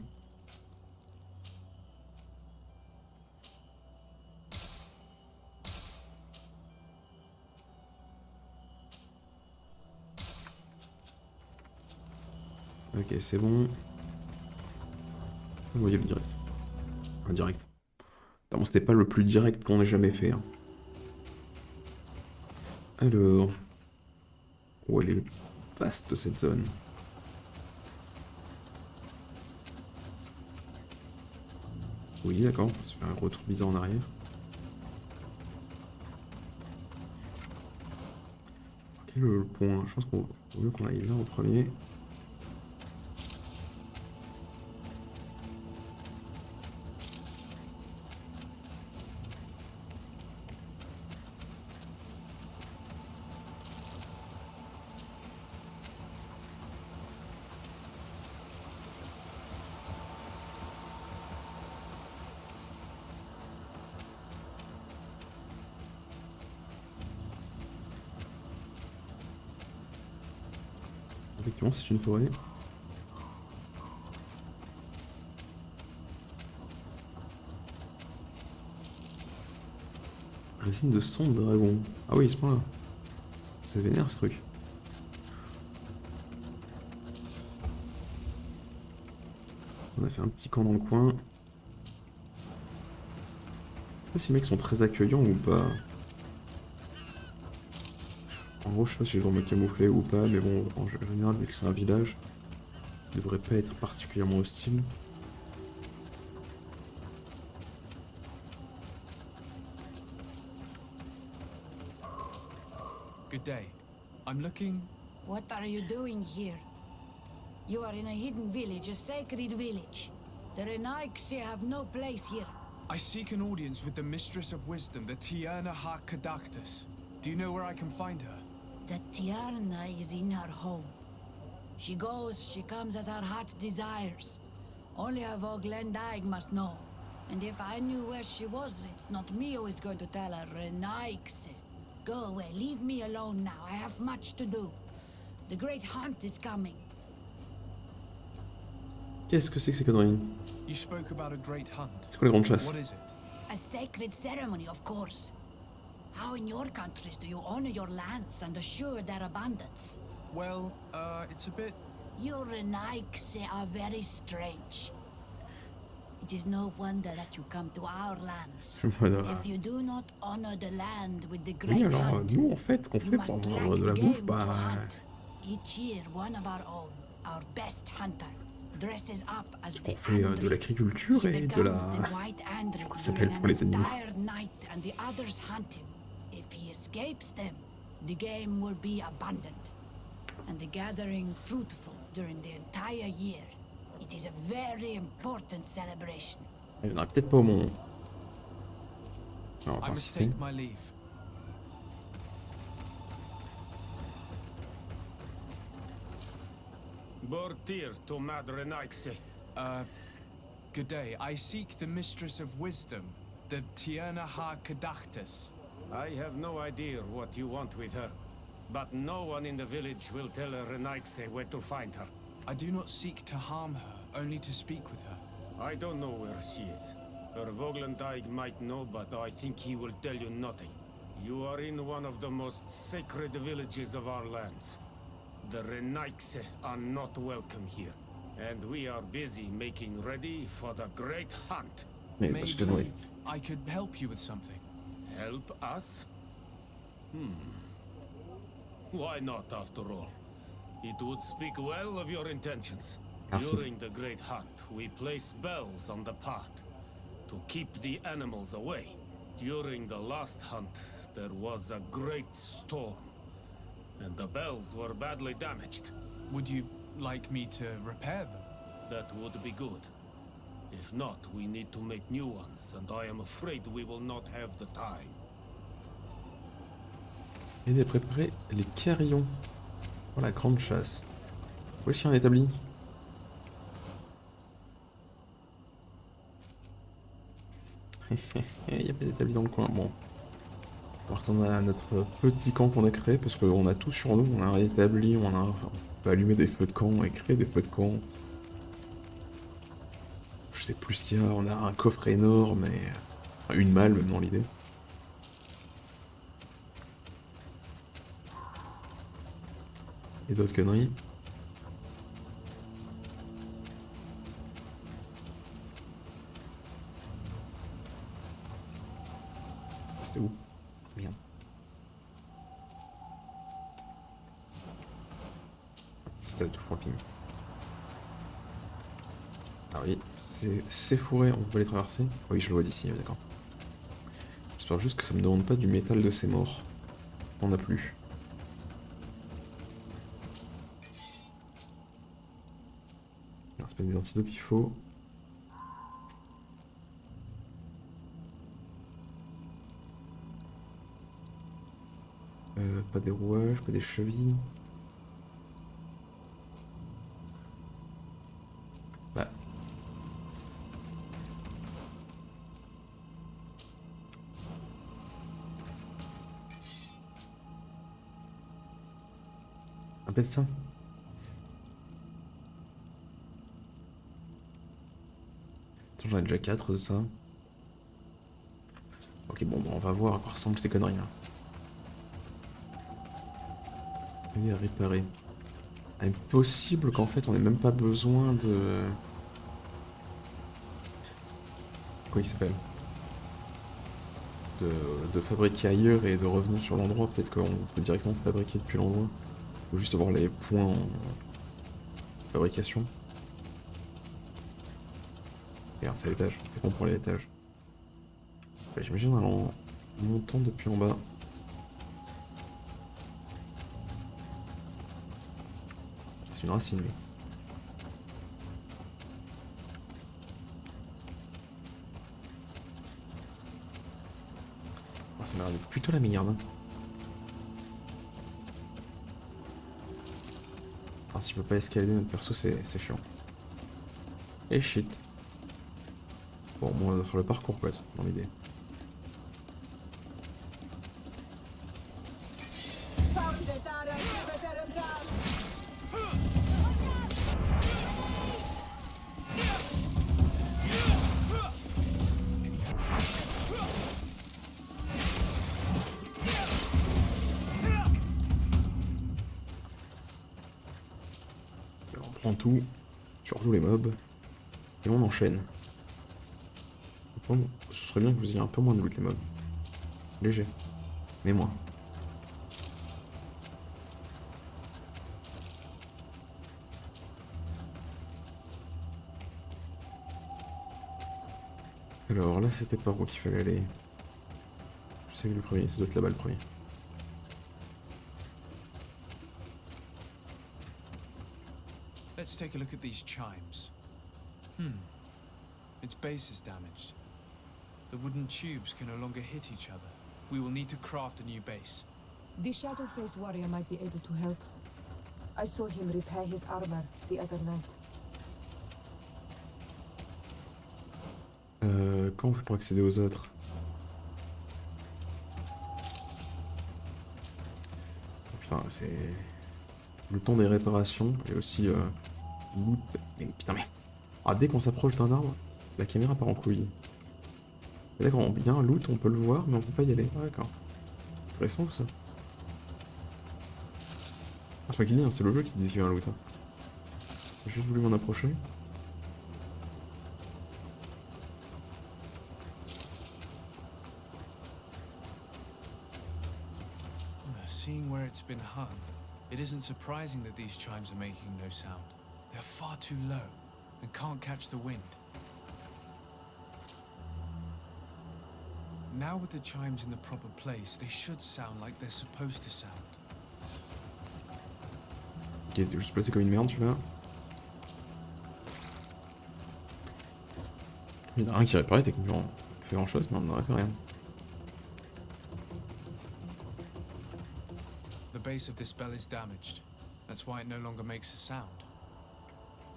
Ok, c'est bon. On va y aller direct. Indirect. Bon, c'était pas le plus direct qu'on ait jamais fait. Hein. Alors... Où elle est vaste cette zone. Oui, d'accord, on va se faire un retour bizarre en arrière. Ok, le point, je pense qu'on vaut mieux qu'on aille là en premier. Effectivement, c'est une forêt. Résine de sang de dragon. Ah oui, ce point-là. C'est vénère ce truc. On a fait un petit camp dans le coin. Je sais pas si les mecs sont très accueillants ou pas. En gros, je sais pas si je dois me camoufler ou pas, mais bon, en général, vu que c'est un village, il devrait pas être particulièrement hostile. Good day. I'm looking... What are you doing here? You are in a hidden village, a sacred village. The Renaigse have no place here. I seek an audience with the Mistress of Wisdom, the Tierna Kadactus. Do you know where I can find her? The Tierna is in her home. She goes, she comes as her heart desires. Only her Voglendaig must know. And if I knew where she was, it's not me who is going to tell her, Renaigse. Go away, leave me alone now. I have much to do. The great hunt is coming. Qu'est-ce que c'est que ces conneries? You spoke about a great hunt. C'est quoi les grandes chasses? What is it? A sacred ceremony, of course. How in your countries do you honor your lands and assure their abundance? Well, it's a bit... Your Renaigse are very strange. It is no wonder that you come to our lands. Voilà. If you do not honor the land with the Oui, great alors hunt, nous en fait, ce qu'on you fait must pour lack avoir de la game bouffe, to bah... hunt. Each year, one of our own, our best hunter, dresses up as On the fait de Andrew. l'agriculture He et de becomes la... the White Andrew Comment ça s'appelle during pour an les animaux? entire night, and the others hunt him. If he escapes them, the game will be abundant, and the gathering fruitful during the entire year. It is a very important celebration. Il y en aura peut-être pas au moment. Alors, on va I pas must insister. take my leave. Bortir to Madre Naixe. Good day. I seek the Mistress of Wisdom, the Tierna Ha Kadachtas. I have no idea what you want with her, but no one in the village will tell Renaixe where to find her. I do not seek to harm her, only to speak with her. I don't know where she is. Her Voglendyke might know, but I think he will tell you nothing. You are in one of the most sacred villages of our lands. The Renaixe are not welcome here, and we are busy making ready for the great hunt. Mais parce que ouais. I could help you with something. Help us? Why not, after all? It would speak well of your intentions. Merci. During the great hunt, we place bells on the path to keep the animals away. During the last hunt, there was a great storm, and the bells were badly damaged. Would you like me to repair them? That would be good. If not, we need to make new ones, and I am afraid we will not have the time. Aider à préparer les carillons pour la grande chasse. Voici un établi. Il n'y a pas d'établi dans le coin. Bon. On va retourner à notre petit camp qu'on a créé parce qu'on a tout sur nous. On a un établi, on peut allumer des feux de camp et créer des feux de camp. Je sais plus ce qu'il y a. On a un coffre énorme et enfin, une malle même dans l'idée. Et d'autres conneries. C'était où? Merde. C'était la touche pour le ping. Ah oui, ces forêts, on peut les traverser? Oui, je le vois d'ici, d'accord. J'espère juste que ça me demande pas du métal de ces morts. On n'a plus. C'est pas des antidotes qu'il faut. Pas des rouages, pas des chevilles. Bah. Un médecin. Attends, j'en ai déjà 4 de ça. Ok, bon, on va voir à quoi ressemblent ces conneries là. Et à réparer. Impossible qu'en fait on ait même pas besoin de... Quoi il s'appelle de fabriquer ailleurs et de revenir sur l'endroit. Peut-être qu'on peut directement fabriquer depuis l'endroit. Ou juste avoir les points en fabrication. Regarde, c'est à l'étage. Fait qu'on prend les étages. Ouais, j'imagine en montant depuis en bas. C'est une racine, lui. Oh, ça m'a l'air plutôt la meilleure. Hein. Alors, si je peux pas escalader notre perso, c'est chiant. Et shit. Bon, moi, on va faire le parcours, quoi, dans l'idée. On prend tout, surtout les mobs, et on enchaîne. Ce serait bien que vous ayez un peu moins de loot les mobs. Léger. Mais moins. Alors là, c'était par où qu'il fallait aller. Je sais que le premier, ça doit être là-bas le premier. Let's take a look at these chimes. Its base is damaged. The wooden tubes can no longer hit each other. We will need to craft a new base. The shadow-faced warrior might be able to help. I saw him repair his armor the other night. Comment on fait pour accéder aux autres? Oh, putain, c'est... Le temps des réparations et aussi... loot. Mais, putain, mais... Ah, dès qu'on s'approche d'un arbre, la caméra part en couille. Et là, quand on vient loot, on peut le voir, mais on peut pas y aller. Ah, d'accord. Intéressant tout ça. Ah, c'est pas qu'il dit, hein, c'est le jeu qui disait qu'il y avait un loot. Hein. J'ai juste voulu m'en approcher. Seeing where it's been hung, it isn't surprising that these chimes are making no sound. They're far too low and can't catch the wind. Now with the chimes in the proper place, they should sound like they're supposed to sound. Ok, t'es juste placé comme une merde celui-là. Il y en a un qui réparait techniquement. On fait grand chose, mais on n'aurait fait rien. The base of this bell is damaged. That's why it no longer makes a sound.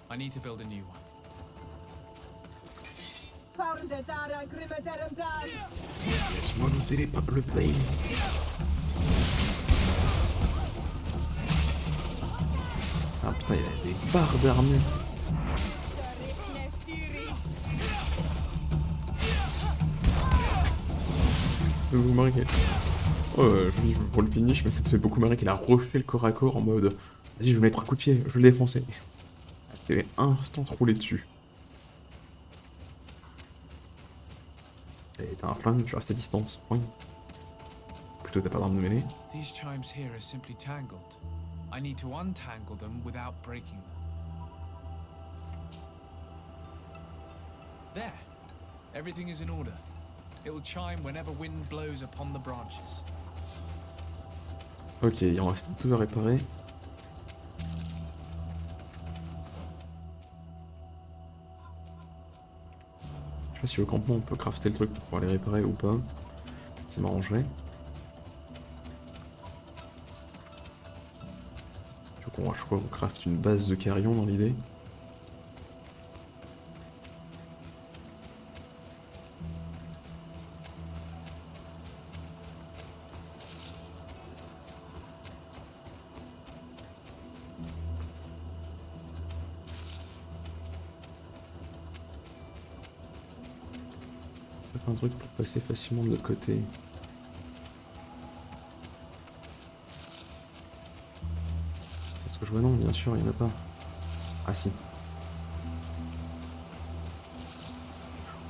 I need to build a new one. Laisse-moi looter le plane. Ah putain, il y a des barres d'armure. Vous marquez. Oh, je dis pour le finish, mais ça me fait beaucoup marrer qu'il a refait le corps à corps en mode vas-y, je vais mettre un coup de pied, je vais le défoncer. Il avait instant roulé dessus. Et t'as un flingue, tu restes à distance. Oui. Plutôt t'as pas d'arme de mêlée. These chimes here are simply tangled. I need to untangle them without breaking them. There. Everything is in order. It will chime whenever wind blows upon the branches. Ok, il en reste deux à réparer. Je sais pas si au campement on peut crafter le truc pour pouvoir les réparer ou pas. Ça m'arrangerait. Je crois qu'on crafte une base de carillon dans l'idée. Un truc pour passer facilement de l'autre côté. Parce que je vois non, bien sûr, il n'y en a pas. Ah si.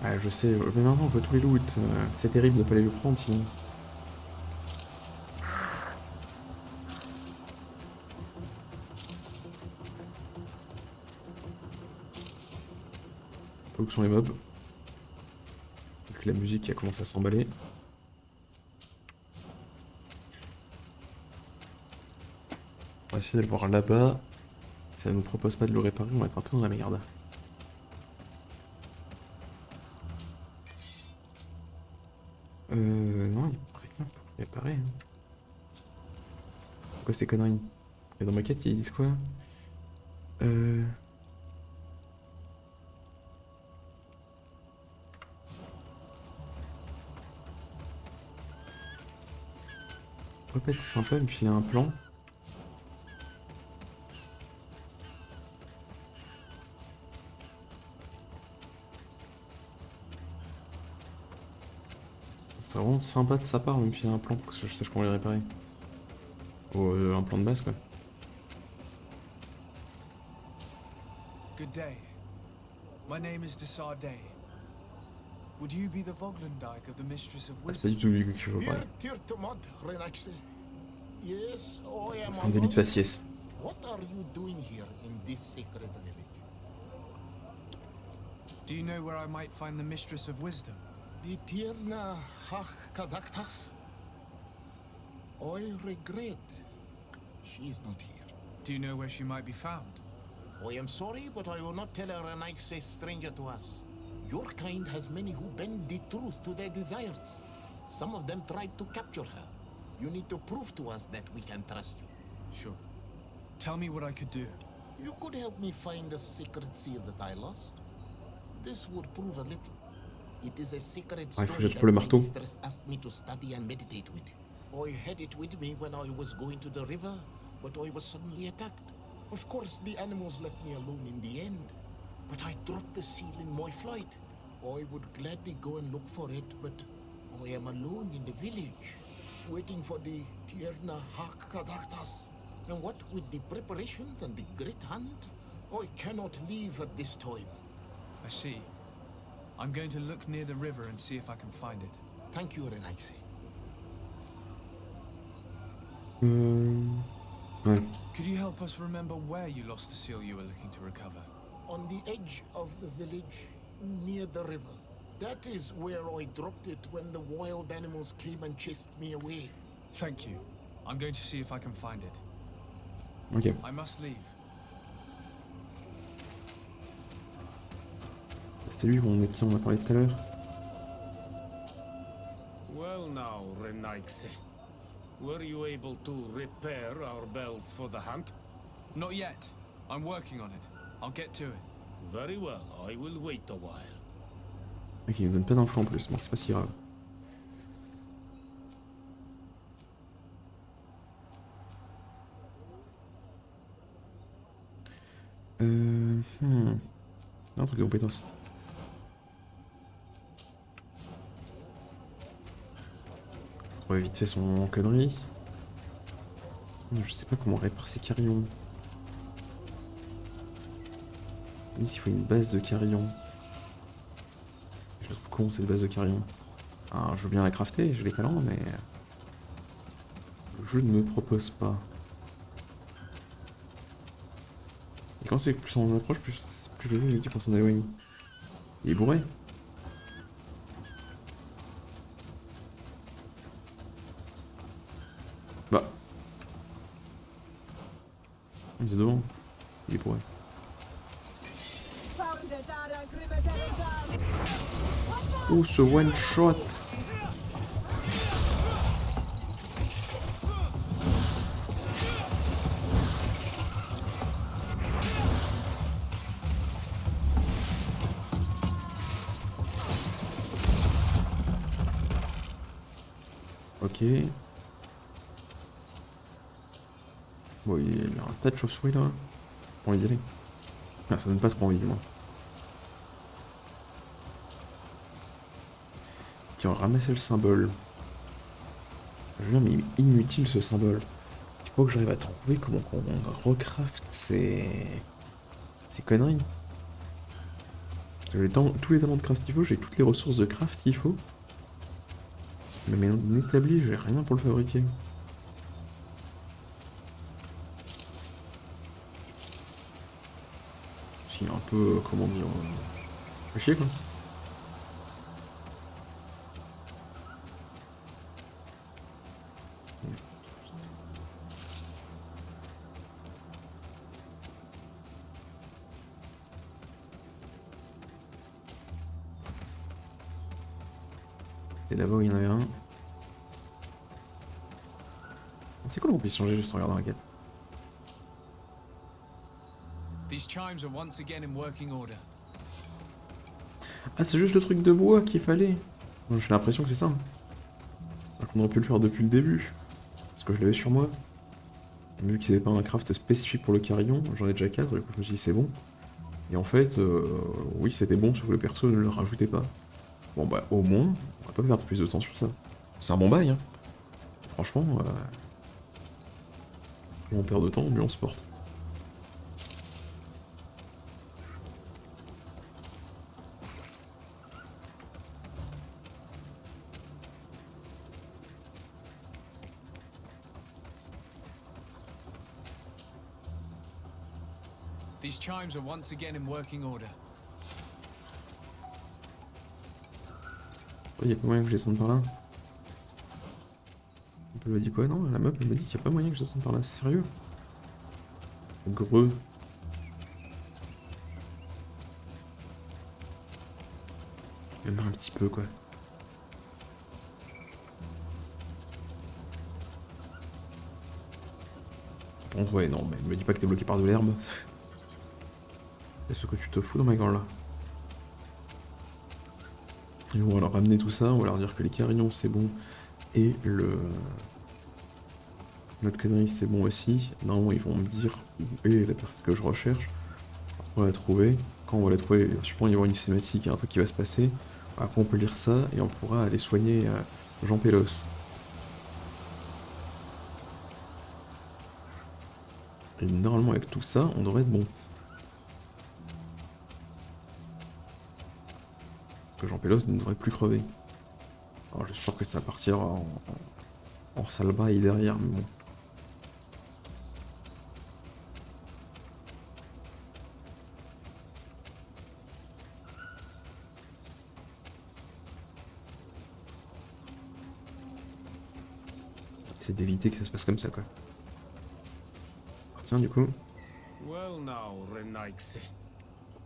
Ouais, je sais, mais maintenant je vois tous les loots. C'est terrible de ne pas les prendre sinon. Où sont les mobs? La musique qui a commencé à s'emballer. On va essayer d'aller voir là-bas. Si ça ne nous propose pas de le réparer, on va être un peu dans la merde. Non, il n'y a rien pour réparer. Hein. Pourquoi ces conneries? Et dans ma quête, ils disent quoi? Ça pourrait pas être sympa de me filer un plan. C'est vraiment sympa de sa part de me filer un plan pour que je sache comment les réparer. Ou un plan de base quoi. Good day. My name is Desarday. Would you be the Voglendike of the Mistress of Ah, c'est pas du tout lui que je veux parler. Un délit de faciès. What are you doing here in this secret village? Do you know where I might find the Mistress of Wisdom? The Tierna Kadaktas? I regret. She is not here. Do you know where she might be found? I am sorry, but I will not tell her a nice stranger to us. Your kind has many who bend the truth to their desires. Some of them tried to capture her. You need to prove to us that we can trust you. Sure. Tell me what I could do. You could help me find the sacred seal that I lost. This would prove a little. It is a secret Ah, il faut que story j'attrape le that my marteau. mistress asked me to study and meditate with. I had it with me when I was going to the river, but I was suddenly attacked. Of course, the animals left me alone in the end, but I dropped the seal in my flight. I would gladly go and look for it, but I am alone in the village, waiting for the Tierna Hakadaktas. And what with the preparations and the great hunt, I cannot leave at this time. I see. I'm going to look near the river and see if I can find it. Thank you, Renaise. Ouais. Could you help us remember where you lost the seal you were looking to recover? On the edge of the village, near the river. That is where I dropped it when the wild animals came and chased me away. Thank you. I'm going to see if I can find it. Ok. I must leave. C'est lui à qui on a parlé tout à l'heure. Well now, Renaise. Were you able to repair our bells for the hunt? Not yet. I'm working on it. I'll get to it. Very well, I will wait a while. Ok, il me donne pas d'infos en plus, bon c'est pas si grave. Un truc de compétence. On va vite fait son connerie. Je sais pas comment réparer ces carillons. Il faut une base de carillons. Je trouve con cette base de carillons. Alors, je veux bien la crafter, j'ai les talents, mais le jeu ne me propose pas. Et quand c'est que plus on en approche, plus le jeu dit qu'on s'en éloigne. Il est bourré. Bah. Il est devant. Il est bourré. Oh, ce one shot. Ok. Bon, il y a un tas de chauves-souris là. Pas envie d'y aller. Ah, ça donne pas trop envie, moi. Qui ont ramassé le symbole. Je veux dire, mais il est inutile ce symbole. Il faut que j'arrive à trouver comment on recraft ces conneries. J'ai tous les talents de craft qu'il faut, j'ai toutes les ressources de craft qu'il faut. Mais non établi, j'ai rien pour le fabriquer. C'est un peu, comment dire, fait chier quoi. Et là-bas, il y en avait un. C'est cool qu'on puisse changer juste en regardant la quête. These chimes are once again in working order. Ah, c'est juste le truc de bois qu'il fallait. Bon, j'ai l'impression que c'est ça. Alors qu'on aurait pu le faire depuis le début. Parce que je l'avais sur moi. Et vu qu'ils n'avaient pas un craft spécifique pour le carillon, j'en ai déjà 4, du coup je me suis dit c'est bon. Et en fait, oui c'était bon, sauf que le perso ne le rajoutait pas. Bon bah au moins, on va pas perdre plus de temps sur ça. C'est un bon bail, hein. Franchement, plus on perd de temps, mieux on se porte. These chimes are once again in working order. Il y a pas moyen que je descende par là. Elle m'a dit quoi? Non, la meuf elle m'a dit qu'il n'y a pas moyen que je descende par là. C'est sérieux? Greux. Même un petit peu quoi. Bon ouais non mais me dis pas que t'es bloqué par de l'herbe. Est-ce que tu te fous dans ma gueule là? Et on va leur ramener tout ça, on va leur dire que les carillons c'est bon et notre connerie c'est bon aussi. Normalement ils vont me dire où est la personne que je recherche. On va la trouver. Quand on va la trouver, je pense qu'il va y avoir une cinématique, il y a un truc qui va se passer. Après on peut lire ça et on pourra aller soigner Jean Pélos. Et normalement avec tout ça, on devrait être bon. Parce que Jean Pélos ne devrait plus crever. Alors je suis sûr que ça va partir en sale bail derrière, mais bon. C'est d'éviter que ça se passe comme ça quoi. Tiens du coup. Well now, Renaigse.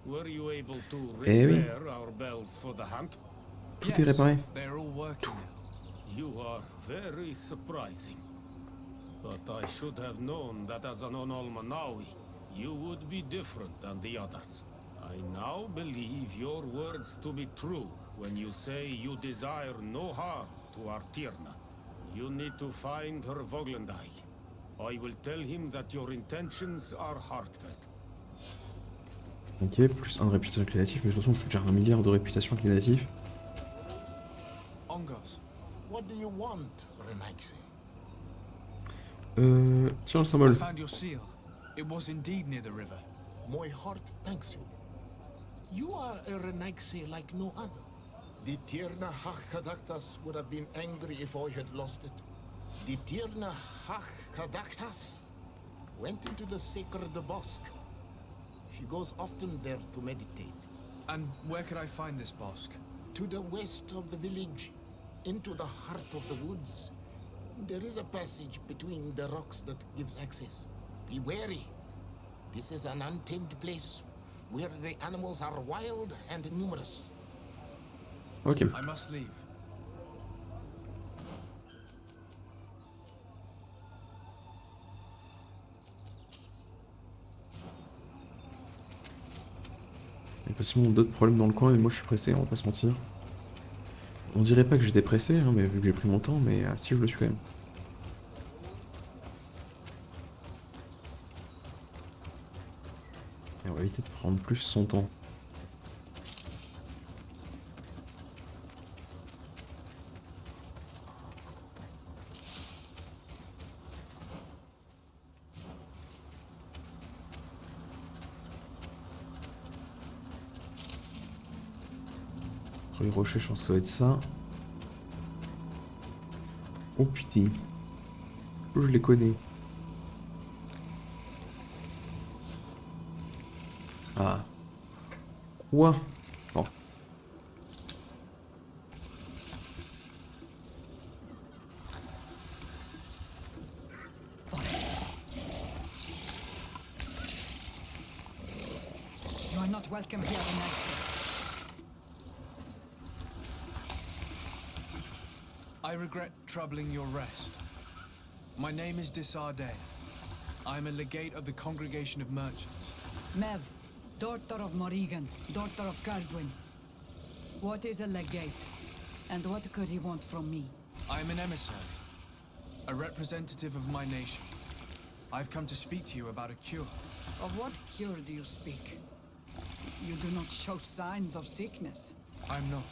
Were you able to Eh oui. repair our bells for the hunt? Tout est réparé. They're all working. You are very surprising. But I should have known that as an Onolmanawi, you would be different than the others. I now believe your words to be true when you say you desire no harm to Artirna. You need to find her Voglendai. I will tell him that your intentions are heartfelt. Ok, plus 1 de réputation inclinative, mais de toute façon je suis déjà à 1 milliard de réputation inclinative. Ongos. What do you want, Renaigse? Tiens le symbole. I found your seal. It was indeed near the river. My heart thanks you. You are a Renaigse like no other. The Tirna Hachkadaktas would have been angry if I had lost it. The Tirna Hachkadaktas went into the sacred bosque. She goes often there to meditate. And where could I find this bosque? To the west of the village, into the heart of the woods. There is a passage between the rocks that gives access. Be wary. This is an untamed place where the animals are wild and numerous. Ok. I must leave. Il y a possiblement d'autres problèmes dans le coin, mais moi je suis pressé, on va pas se mentir. On dirait pas que j'étais pressé, hein, mais vu que j'ai pris mon temps, mais si je le suis quand même. Et on va éviter de prendre plus son temps. Les rochers, je pense que ça va être ça. Oh putain. Je les connais. Ah. Quoi? Oh. You are not welcome here tonight, sir. I regret troubling your rest. My name is Disarday. I am a legate of the Congregation of Merchants. Mev, daughter of Morrigan, daughter of Cardwin. What is a legate? And what could he want from me? I am an emissary, a representative of my nation. I've come to speak to you about a cure. Of what cure do you speak? You do not show signs of sickness. I'm not.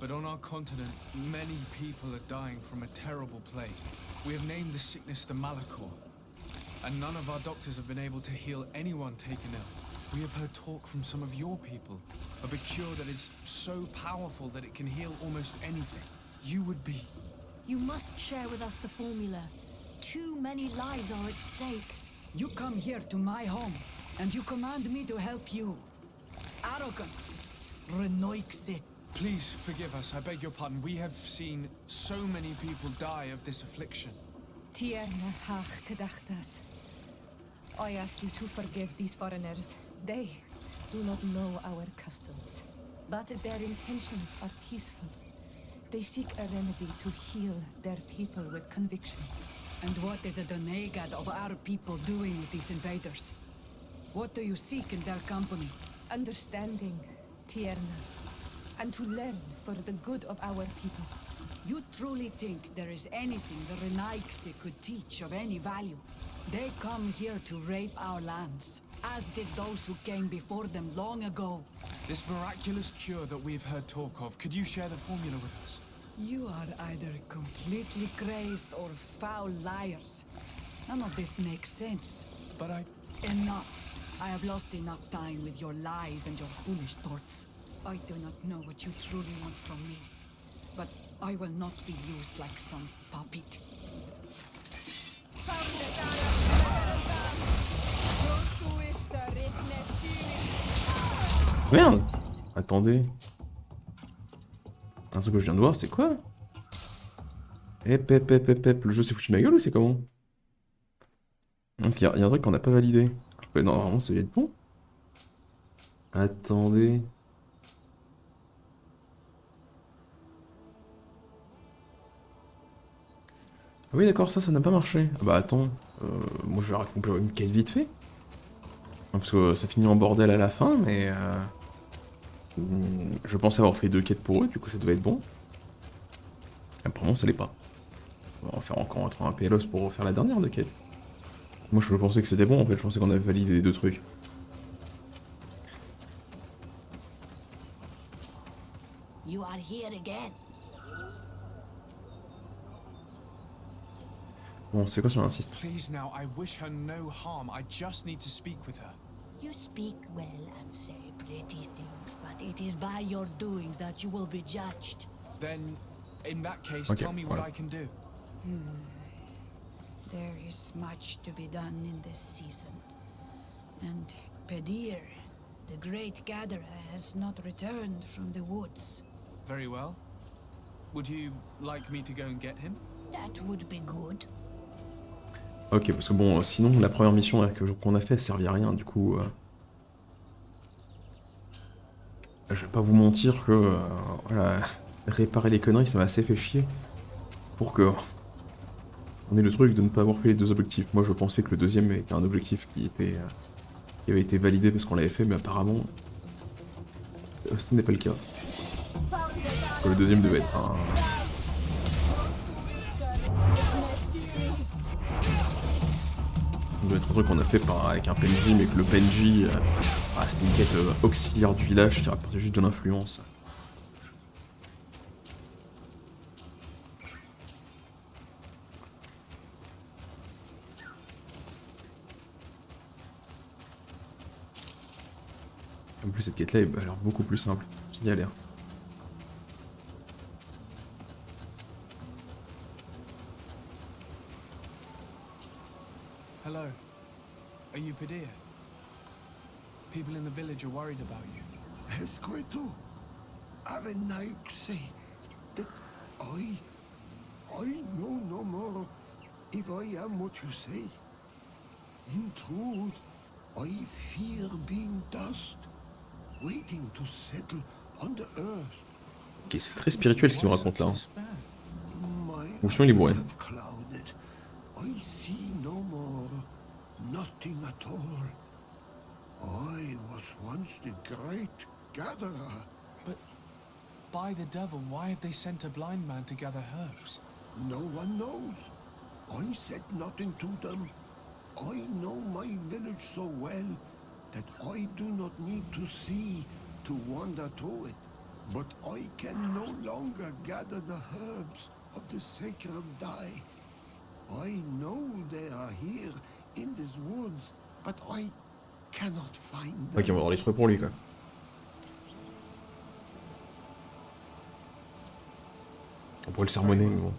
But on our continent, many people are dying from a terrible plague. We have named the sickness the malicor. And none of our doctors have been able to heal anyone taken ill. We have heard talk from some of your people of a cure that is so powerful that it can heal almost anything. You would be... You must share with us the formula. Too many lives are at stake. You come here to my home, and you command me to help you. Arrogance. Renoixe. Please forgive us, I beg your pardon. We have seen so many people die of this affliction. Tierna hach kadachtas. I ask you to forgive these foreigners. They do not know our customs, but their intentions are peaceful. They seek a remedy to heal their people with conviction. And what is the Donegad of our people doing with these invaders? What do you seek in their company? Understanding, Tierna, and to learn for the good of our people. You truly think there is anything the Renaigse could teach of any value? They come here to rape our lands, as did those who came before them long ago. This miraculous cure that we've heard talk of, could you share the formula with us? You are either completely crazed or foul liars. None of this makes sense. But Enough! I have lost enough time with your lies and your foolish thoughts. I do not know what you truly want from me, but I will not be used like some puppet. Merde. Attendez. Un truc que je viens de voir, c'est quoi? Le jeu s'est foutu de ma gueule ou c'est comment? Parce qu'il y a un truc qu'on n'a pas validé. Ouais, non, normalement, ça vient de bon. Attendez. Ah oui, d'accord, ça n'a pas marché. Ah bah attends, moi je vais accomplir une quête vite fait. Parce que ça finit en bordel à la fin, mais... je pense avoir fait 2 quêtes pour eux, du coup ça devait être bon. Apparemment ça l'est pas. On va faire encore un PLOS pour refaire la dernière de quête. Moi je pensais que c'était bon en fait, je pensais qu'on avait validé les 2 trucs. You are here again. Bon, c'est quoi si on insiste? Please now, I wish her no harm. I just need to speak with her. You speak well and say pretty things, but it is by your doings that you will be judged. Then, in that case, Okay, tell me what I can do. There is much to be done in this season. And Pedir, the great gatherer, has not returned from the woods. Very well. Would you like me to go and get him? That would be good. Ok, parce que bon, sinon la première mission qu'on a fait, elle servait à rien, du coup... je vais pas vous mentir que... voilà, réparer les conneries, ça m'a assez fait chier. Pour que... on ait le truc de ne pas avoir fait les 2 objectifs. Moi je pensais que le deuxième était un objectif qui avait été validé parce qu'on l'avait fait, mais apparemment... ce n'est pas le cas. Le deuxième devait être un... Ça doit être un truc qu'on a fait avec un PNJ, mais que le PNJ, c'était une quête auxiliaire du village qui rapportait juste de l'influence. En plus, cette quête-là a l'air beaucoup plus simple. J'y galère. Hello. Are you Pedir? People in the village are worried about you. Esqueto, Arenaik say that I know no more if I am what you say. In truth, I fear being dust, waiting to settle on the earth. Ok, c'est très spirituel ce qu'il me raconte là. Ou sinon il est bourré. I see no more, nothing at all. I was once the great gatherer. But by the devil, why have they sent a blind man to gather herbs? No one knows. I said nothing to them. I know my village so well that I do not need to see to wander through it. But I can no longer gather the herbs of the sacred dye. I know they are here in these woods, but I cannot find them. Ok, on va avoir les trucs pour lui quoi. On pourrait le sermonner, mais bon.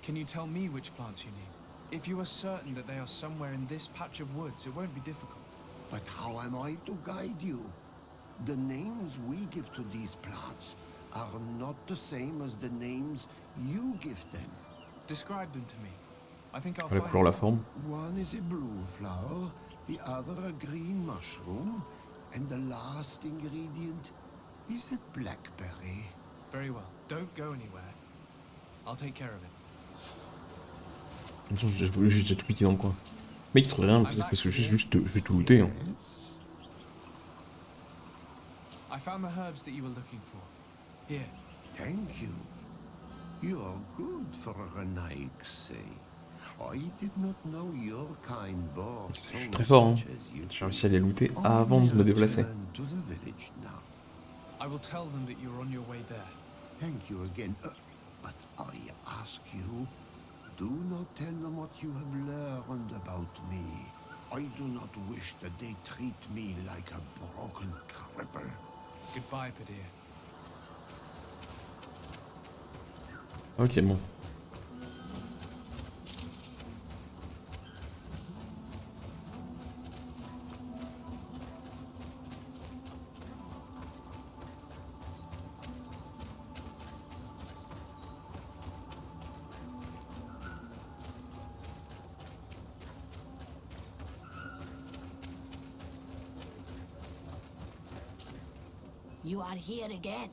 Can you tell me which plants you need? If you are certain that they are somewhere in this patch of woods, it won't be difficult. But how am I to guide you? The names we give to these plants are not the same as the names you give them. Describe them to me. I think I'll La find couleur, la forme. One is a blue flower, the other a green mushroom, and the last ingredient is a blackberry. Very well. Don't go anywhere. I'll take care of it. De toute façon, j'ai déjà tout piqué dans le coin. Mec, il trouve rien, parce que je vais tout looter. Hein. I found the herbs that you were looking for. Here. Thank you. You're good for a Renaigse. I did not know your kind bore so Je suis très fort, hein. much as you J'ai réussi à les looter avant de me déplacer. return to the village now. I will tell them that you're on your way there. Thank you again. But I ask you, do not tell them what you have learned about me. I do not wish that they treat me like a broken cripple. Goodbye, Padir. Ok, bon. You are here again.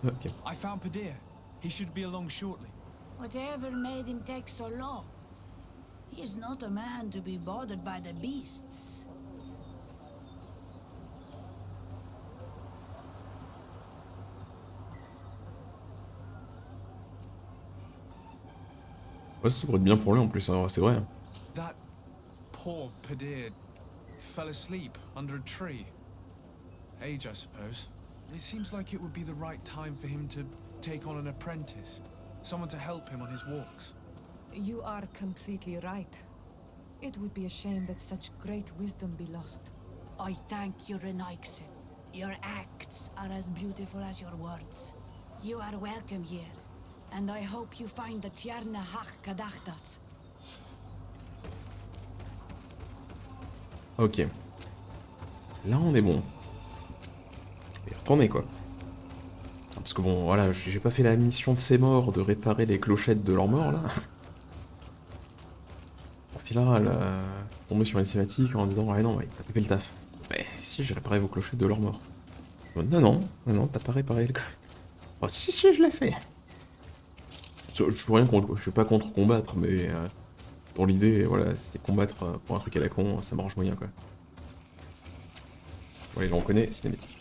Ok. I found Padir. He should be along shortly. Whatever made him take so long? He is not a man to be bothered by the beasts. Ouais, ça pourrait être bien pour lui en plus, hein, c'est vrai. That poor Padir fell asleep under a tree. Age, I suppose. It seems like it would be the right time for him to take on an apprentice. Someone to help him on his walks. You are completely right. It would be a shame that such great wisdom be lost. I thank you, Renaigse. Your acts are as beautiful as your words. You are welcome here, and I hope you find the Tierna Hach Kadachtas. Ok. Là, on est bon. Je vais y retourner, quoi. Parce que bon, voilà, j'ai pas fait la mission de ces morts de réparer les clochettes de leurs morts, là. Puis là, tomber sur une cinématique en disant « Ouais, non, ouais, t'as pas fait le taf. » Mais si, j'ai réparé vos clochettes de leurs morts. Non, t'as pas réparé le... Oh, si, je l'ai fait. Je suis rien contre, je suis pas contre combattre, mais dans l'idée, voilà, c'est combattre pour un truc à la con, ça m'arrange moyen, quoi. Ouais, on connaît, cinématique.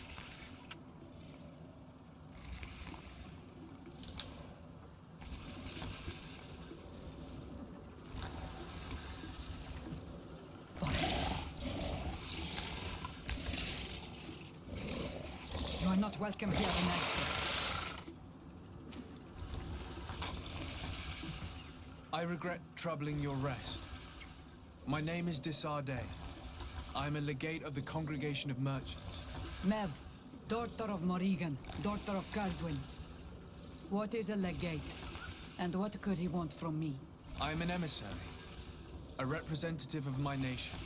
You are not welcome here, Renaigse. I regret troubling your rest. My name is Disarde. I am a legate of the Congregation of Merchants. Mev, daughter of Morrigan, daughter of Cardwin. What is a legate? And what could he want from me? I am an emissary, a representative of my nation.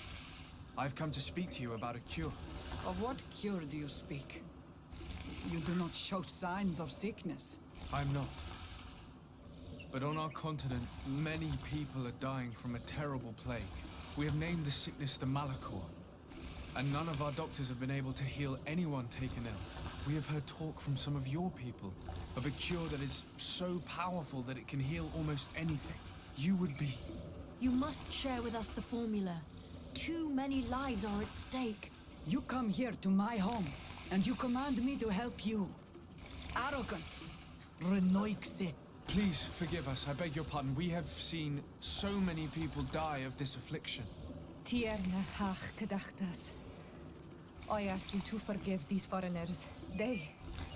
I've come to speak to you about a cure. Of what cure do you speak? You do not show signs of sickness. I'm not. But on our continent, many people are dying from a terrible plague. We have named the sickness the malicor, and none of our doctors have been able to heal anyone taken ill. We have heard talk from some of your people of a cure that is so powerful that it can heal almost anything. You would be... You must share with us the formula. Too many lives are at stake. You come here to my home, and you command me to help you. Arrogance. Renaigse. Please forgive us, I beg your pardon. We have seen so many people die of this affliction. Tierna Hach Kadachtas. I ask you to forgive these foreigners. They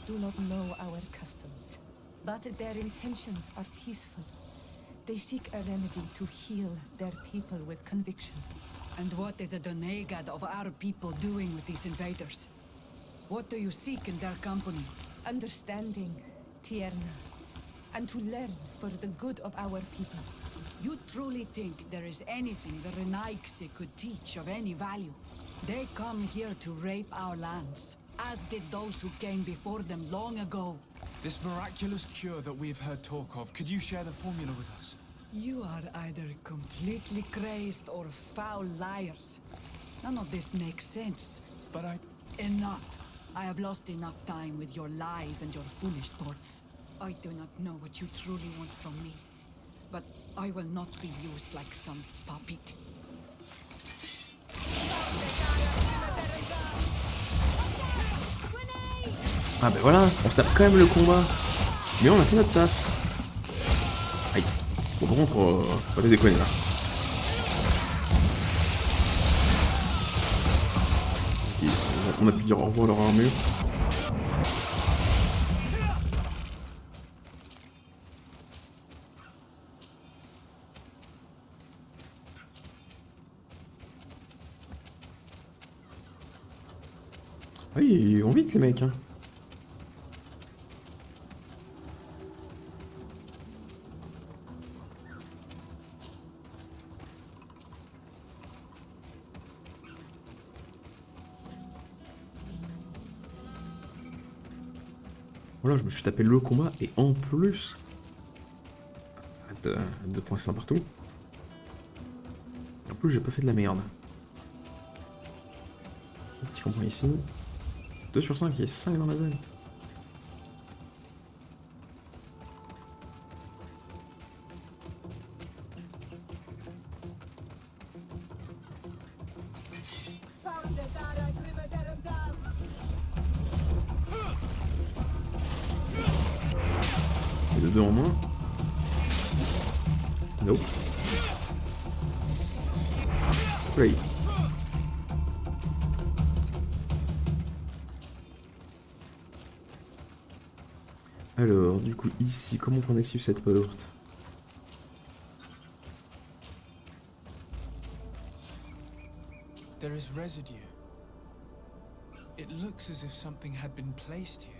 do not know our customs. But their intentions are peaceful. They seek a remedy to heal their people with conviction. And what is the Donegad of our people doing with these invaders? What do you seek in their company? Understanding, Tierna, and to learn for the good of our people. You truly think there is anything the Renaigse could teach of any value? They come here to rape our lands, as did those who came before them long ago. This miraculous cure that we've heard talk of, could you share the formula with us? You are either completely crazed or foul liars. None of this makes sense. But Enough. I have lost enough time with your lies and your foolish thoughts. I do not know what you truly want from me, but I will not be used like some puppet. Ah ben voilà, on se tape quand même le combat. Mais on a fait notre taf. Aïe. Bon, par contre, faut pas les déconner là. Ok, on a pu dire au revoir à leur armure. Oui, ils vont vite les mecs, hein. Voilà, je me suis tapé le combat et en plus... Arrête de coincer ça partout. Et en plus, j'ai pas fait de la merde. Un petit rond-point ici. 2 sur 5, il y a 5 dans la zone. Et de 2 en moins. Nope. Oui. Alors, du coup, ici, comment on active cette porte? There is residue. It looks as if something had been placed here.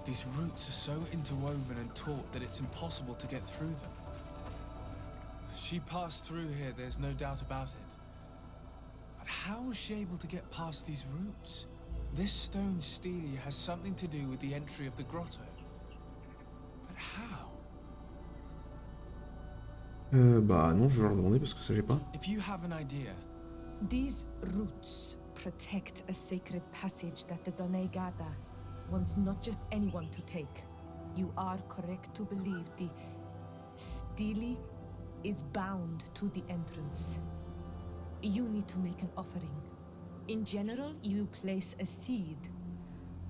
These roots are so interwoven and taut that it's impossible to get through them. She passed through here, there's no doubt about it. But how was she able to get past these roots? This stone stele has something to do with the entry of the grotto. But how? Bah non, je vais leur demander parce que ça j'ai pas. If you have an idea. These roots protect a sacred passage that the Donegada wants not just anyone to take. You are correct to believe the stele is bound to the entrance. You need to make an offering. In general, you place a seed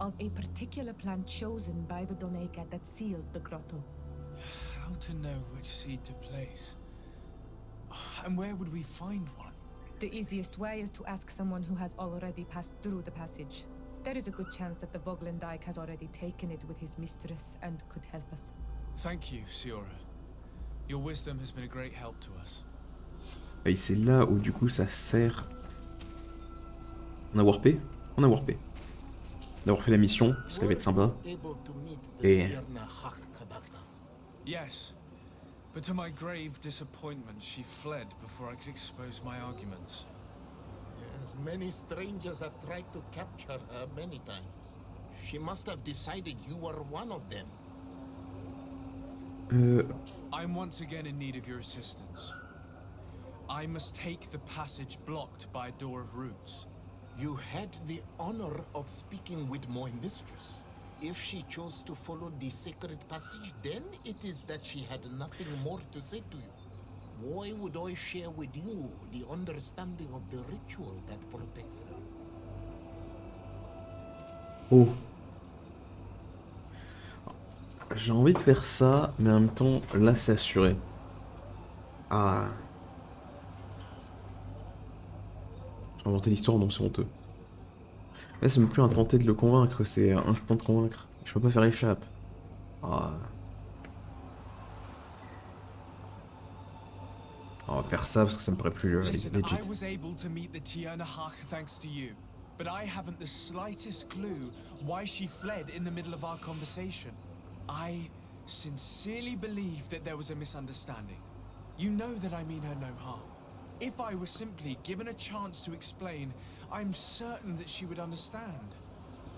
of a particular plant chosen by the Donega that sealed the grotto. How to know which seed to place? And where would we find one? The easiest way is to ask someone who has already passed through the passage. There is a good chance that the Voglendike has already taken it with his mistress and could help us. Thank you, Siora. Your wisdom has been a great help to us. Et c'est là où du coup ça sert. On a warpé? On a warpé. D'avoir fait la mission, parce qu'elle va être sympa. Et... Yes, but to my grave disappointment, she fled before I could expose my arguments. Yes, many strangers have tried to capture her many times. She must have decided you were one of them. I'm once again in need of your assistance. I must take the passage blocked by a door of roots. You had the honor of speaking with my mistress. If she chose to follow the sacred passage, then it is that she had nothing more to say to you. Why would I share with you the understanding of the ritual that protects her? Oh. J'ai envie de faire ça, mais en même temps, là c'est assuré. Ah. J'ai inventé l'histoire, donc c'est honteux. Là c'est même plus un tenter de le convaincre, c'est un instant de convaincre. Je peux pas faire échappe. Ah. On va faire ça parce que ça me paraît plus Listen, legit. I was able to meet the Tiernahach thanks to you, but I haven't the slightest clue why she fled in the middle of our conversation. I sincerely believe that there was a misunderstanding. You know that I mean her no harm. If I were simply given a chance to explain, I'm certain that she would understand.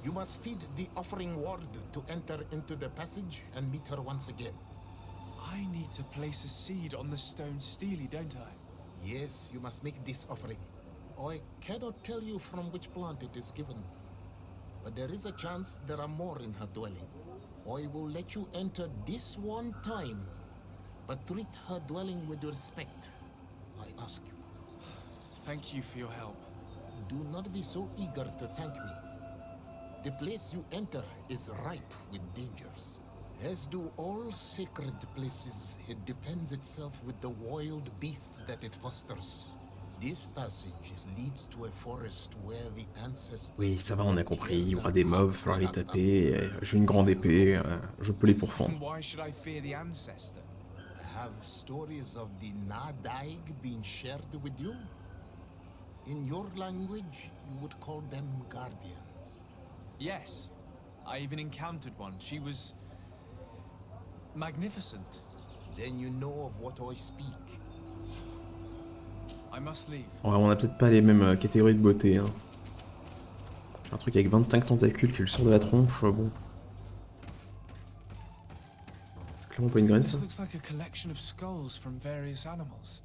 You must feed the offering ward to enter into the passage and meet her once again. I need to place a seed on the stone stele, don't I? Yes, you must make this offering. I cannot tell you from which plant it is given, but there is a chance there are more in her dwelling. I will let you enter this one time, but treat her dwelling with respect, I ask you. Thank you for your help. Do not be so eager to thank me. The place you enter is ripe with dangers. As do all sacred places, it defends itself with the wild beasts that it fosters. This passage leads to a forest where the ancestors... Oui, ça va, on a compris. Il y aura des mobs, il faudra les taper. J'ai une grande épée, je peux les pourfendre. Why should I fear the ancestor? Have stories of the Nadaig been shared with you? In your language, you would call them guardians. Yes. I even encountered one. She was... magnificent. Then you know of what I speak. I must leave. Ouais, on a peut-être pas les mêmes catégories de beauté. Hein. Un truc avec 25 tentacules qui lui sort de la tronche, bon. C'est clairement pas une graine, ça. This looks like a collection of skulls from various animals.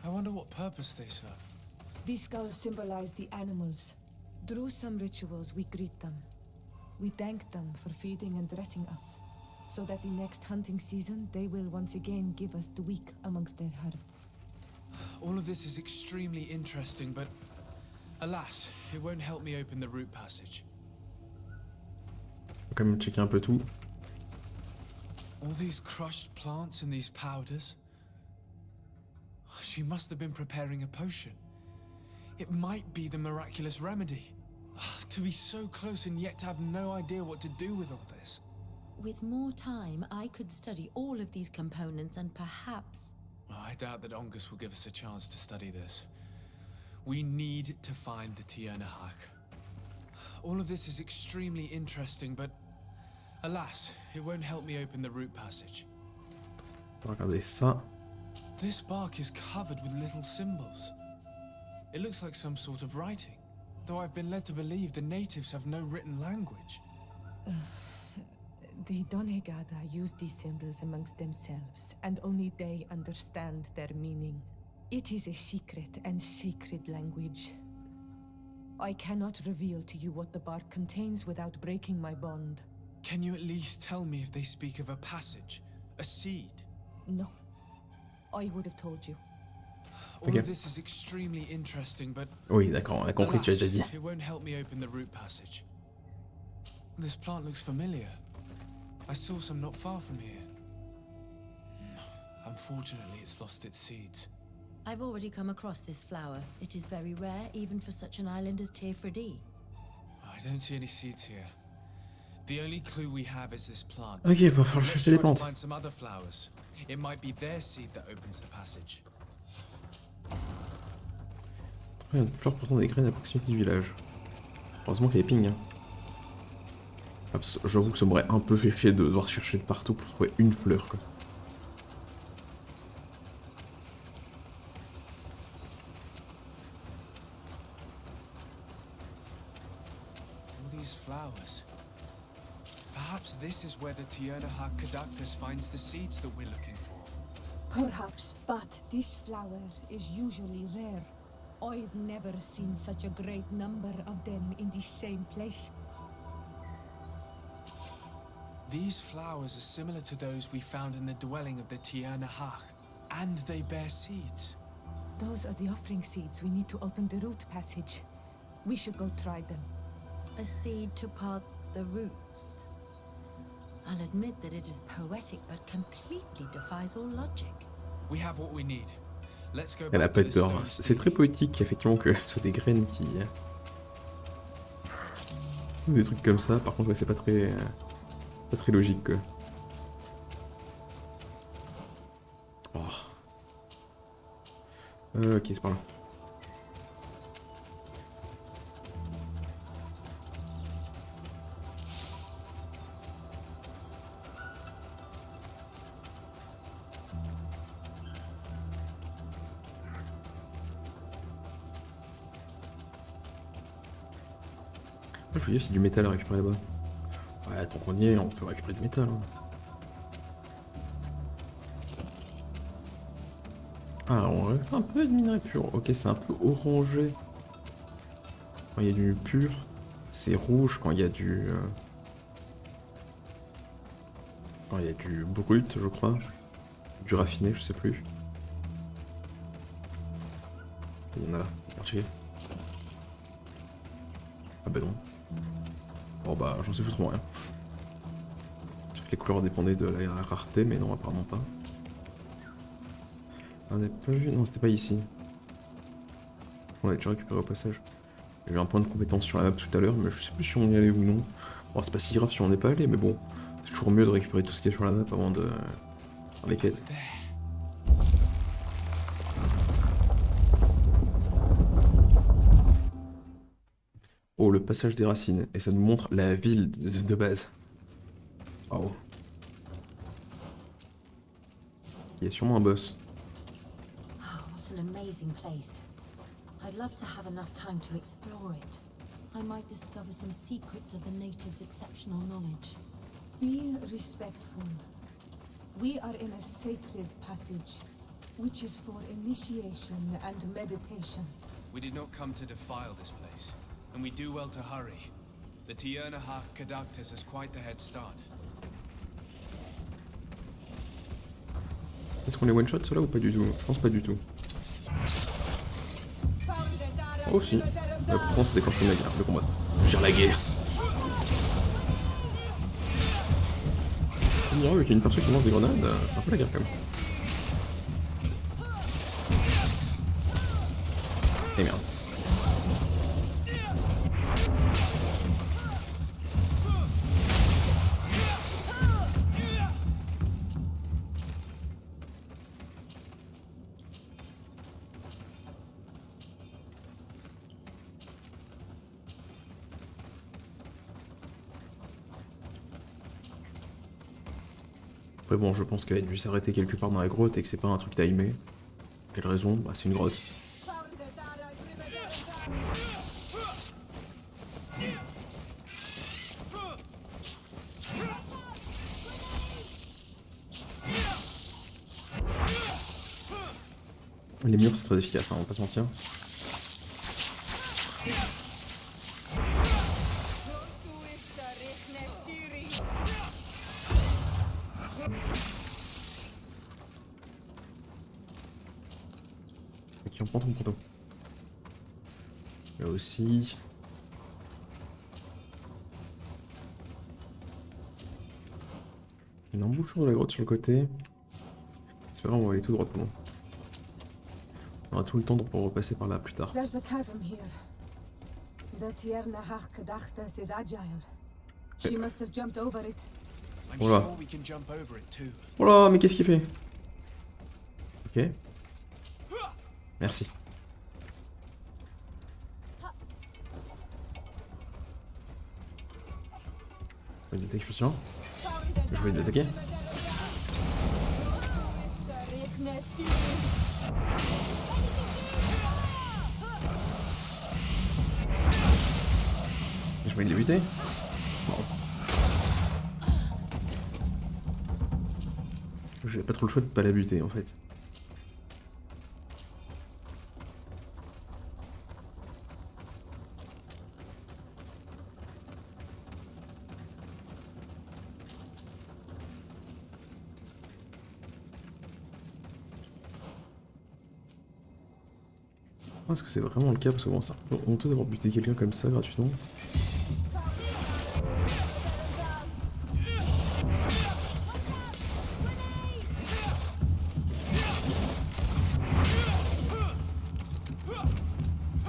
I wonder what purpose they serve. These skulls symbolize the animals. Through some rituals, we greet them. We thank them for feeding and dressing us, so that the next hunting season, they will once again give us the weak amongst their herds. All of this is extremely interesting, but alas, it won't help me open the root passage. Faut quand même checker un peu tout. All these crushed plants and these powders. She must have been preparing a potion. It might be the miraculous remedy. To be so close and yet to have no idea what to do with all this. With more time, I could study all of these components and perhaps... I doubt that Ongus will give us a chance to study this. We need to find the Tiernahak. All of this is extremely interesting, but alas, it won't help me open the root passage. Regardez ça. This bark is covered with little symbols. It looks like some sort of writing, though I've been led to believe the natives have no written language. The Donegada use these symbols amongst themselves, and only they understand their meaning. It is a secret and sacred language. I cannot reveal to you what the bark contains without breaking my bond. Can you at least tell me if they speak of a passage, a seed? No. I would have told you. All of this is extremely interesting, but oui, d'accord, on a compris, tu as déjà dit. It won't help me open the root passage. This plant looks familiar. I saw some not far from here. Unfortunately, it's lost its seeds. I've already come across this flower. It is very rare, even for such an island as Teofredi. I don't see any seeds here. The only clue we have is this plant. Ok, il va falloir chercher les Let's try to plantes. find some other flowers. It might be their seed that opens the passage. Trouver une fleur portant des graines à proximité du village. Heureusement qu'il y a ping. Hein. J'avoue que ça m'aurait un peu fait chier de devoir chercher de partout pour trouver une fleur, quoi. All these flowers. Perhaps this is where the Tiernahak Caductus finds the seeds that we're looking for. Perhaps, but this flower is usually rare. I've never seen such a great number of them in the same place. These flowers are similar to those we found in the dwelling of the Tiernahak, and they bear seeds. Those are the offering seeds we need to open the root passage. We should go try them. A seed to part the roots. I'll admit that it is poetic, but completely defies all logic. We have what we need. Let's go Elle a back pas to de the tort. stone C'est stele. très poétique, effectivement, que ce soit des graines qui... Ou des trucs comme ça, par contre, ouais, c'est pas très... Pas très logique, quoi. Oh. Ok, c'est par là. Je veux dire, c'est du métal à récupérer là-bas. Ouais, tant qu'on y est, on peut récupérer du métal. Hein. Ah, on récupère un peu de minerai pur. Ok, c'est un peu orangé quand il y a du pur. C'est rouge quand il y a du... quand il y a du brut, je crois. Du raffiné, je sais plus. Il y en a là, regarde checker. Ah bah non. Bon bah, j'en sais foutrement rien. Je sais que les couleurs dépendaient de la rareté, mais non, apparemment pas. On n'a pas vu... Non, c'était pas ici. On a déjà récupéré au passage. Il y avait un point de compétence sur la map tout à l'heure, mais je sais plus si on y allait ou non. Bon, c'est pas si grave si on n'est pas allé, mais bon. C'est toujours mieux de récupérer tout ce qu'il y a sur la map avant de faire les quêtes. Oh, le passage des racines. Et ça nous montre la ville de base. Waouh. Il y a sûrement un boss. Oh, what an amazing place. I'd love to have enough time to explore it. I might discover some secrets of the natives' exceptional knowledge. Be respectful. We are in a sacred passage, which is for initiation and meditation. We did not come to defile this place, and we do well to hurry. The Tiernahach Kadactus has quite the head start. Est-ce qu'on les one-shot ceux-là ou pas du tout? Je pense pas du tout. Oh si. Pourtant c'est déclenché de la guerre, le combat. Je veux dire la guerre. Il y a une personne qui lance des grenades, c'est un peu la guerre quand même. Et merde. Après bon, je pense qu'elle a dû s'arrêter quelque part dans la grotte et que c'est pas un truc timé. Quelle raison? Bah c'est une grotte. Les murs c'est très efficace, hein, on va pas se mentir. Ok, on prend ton couteau. Là aussi. Il y a un bouchon de la grotte sur le côté. C'est pas grave, on va aller tout droit pour nous. On aura tout le temps pour repasser par là plus tard. There's a chasm here. The Tiernahach Kadachtas is agile. She must have jumped over it. I'm Voilà. sure we can jump over it too. Oh là, mais qu'est-ce qu'il fait? Ok. Merci. Je vais l'attaquer, effectivement. Je vais l'attaquer. Je vais le buter. Bon. J'ai pas trop le choix de pas la buter en fait. Est-ce que c'est vraiment le cas? Parce que bon, c'est un peu honteux d'avoir buté quelqu'un comme ça gratuitement.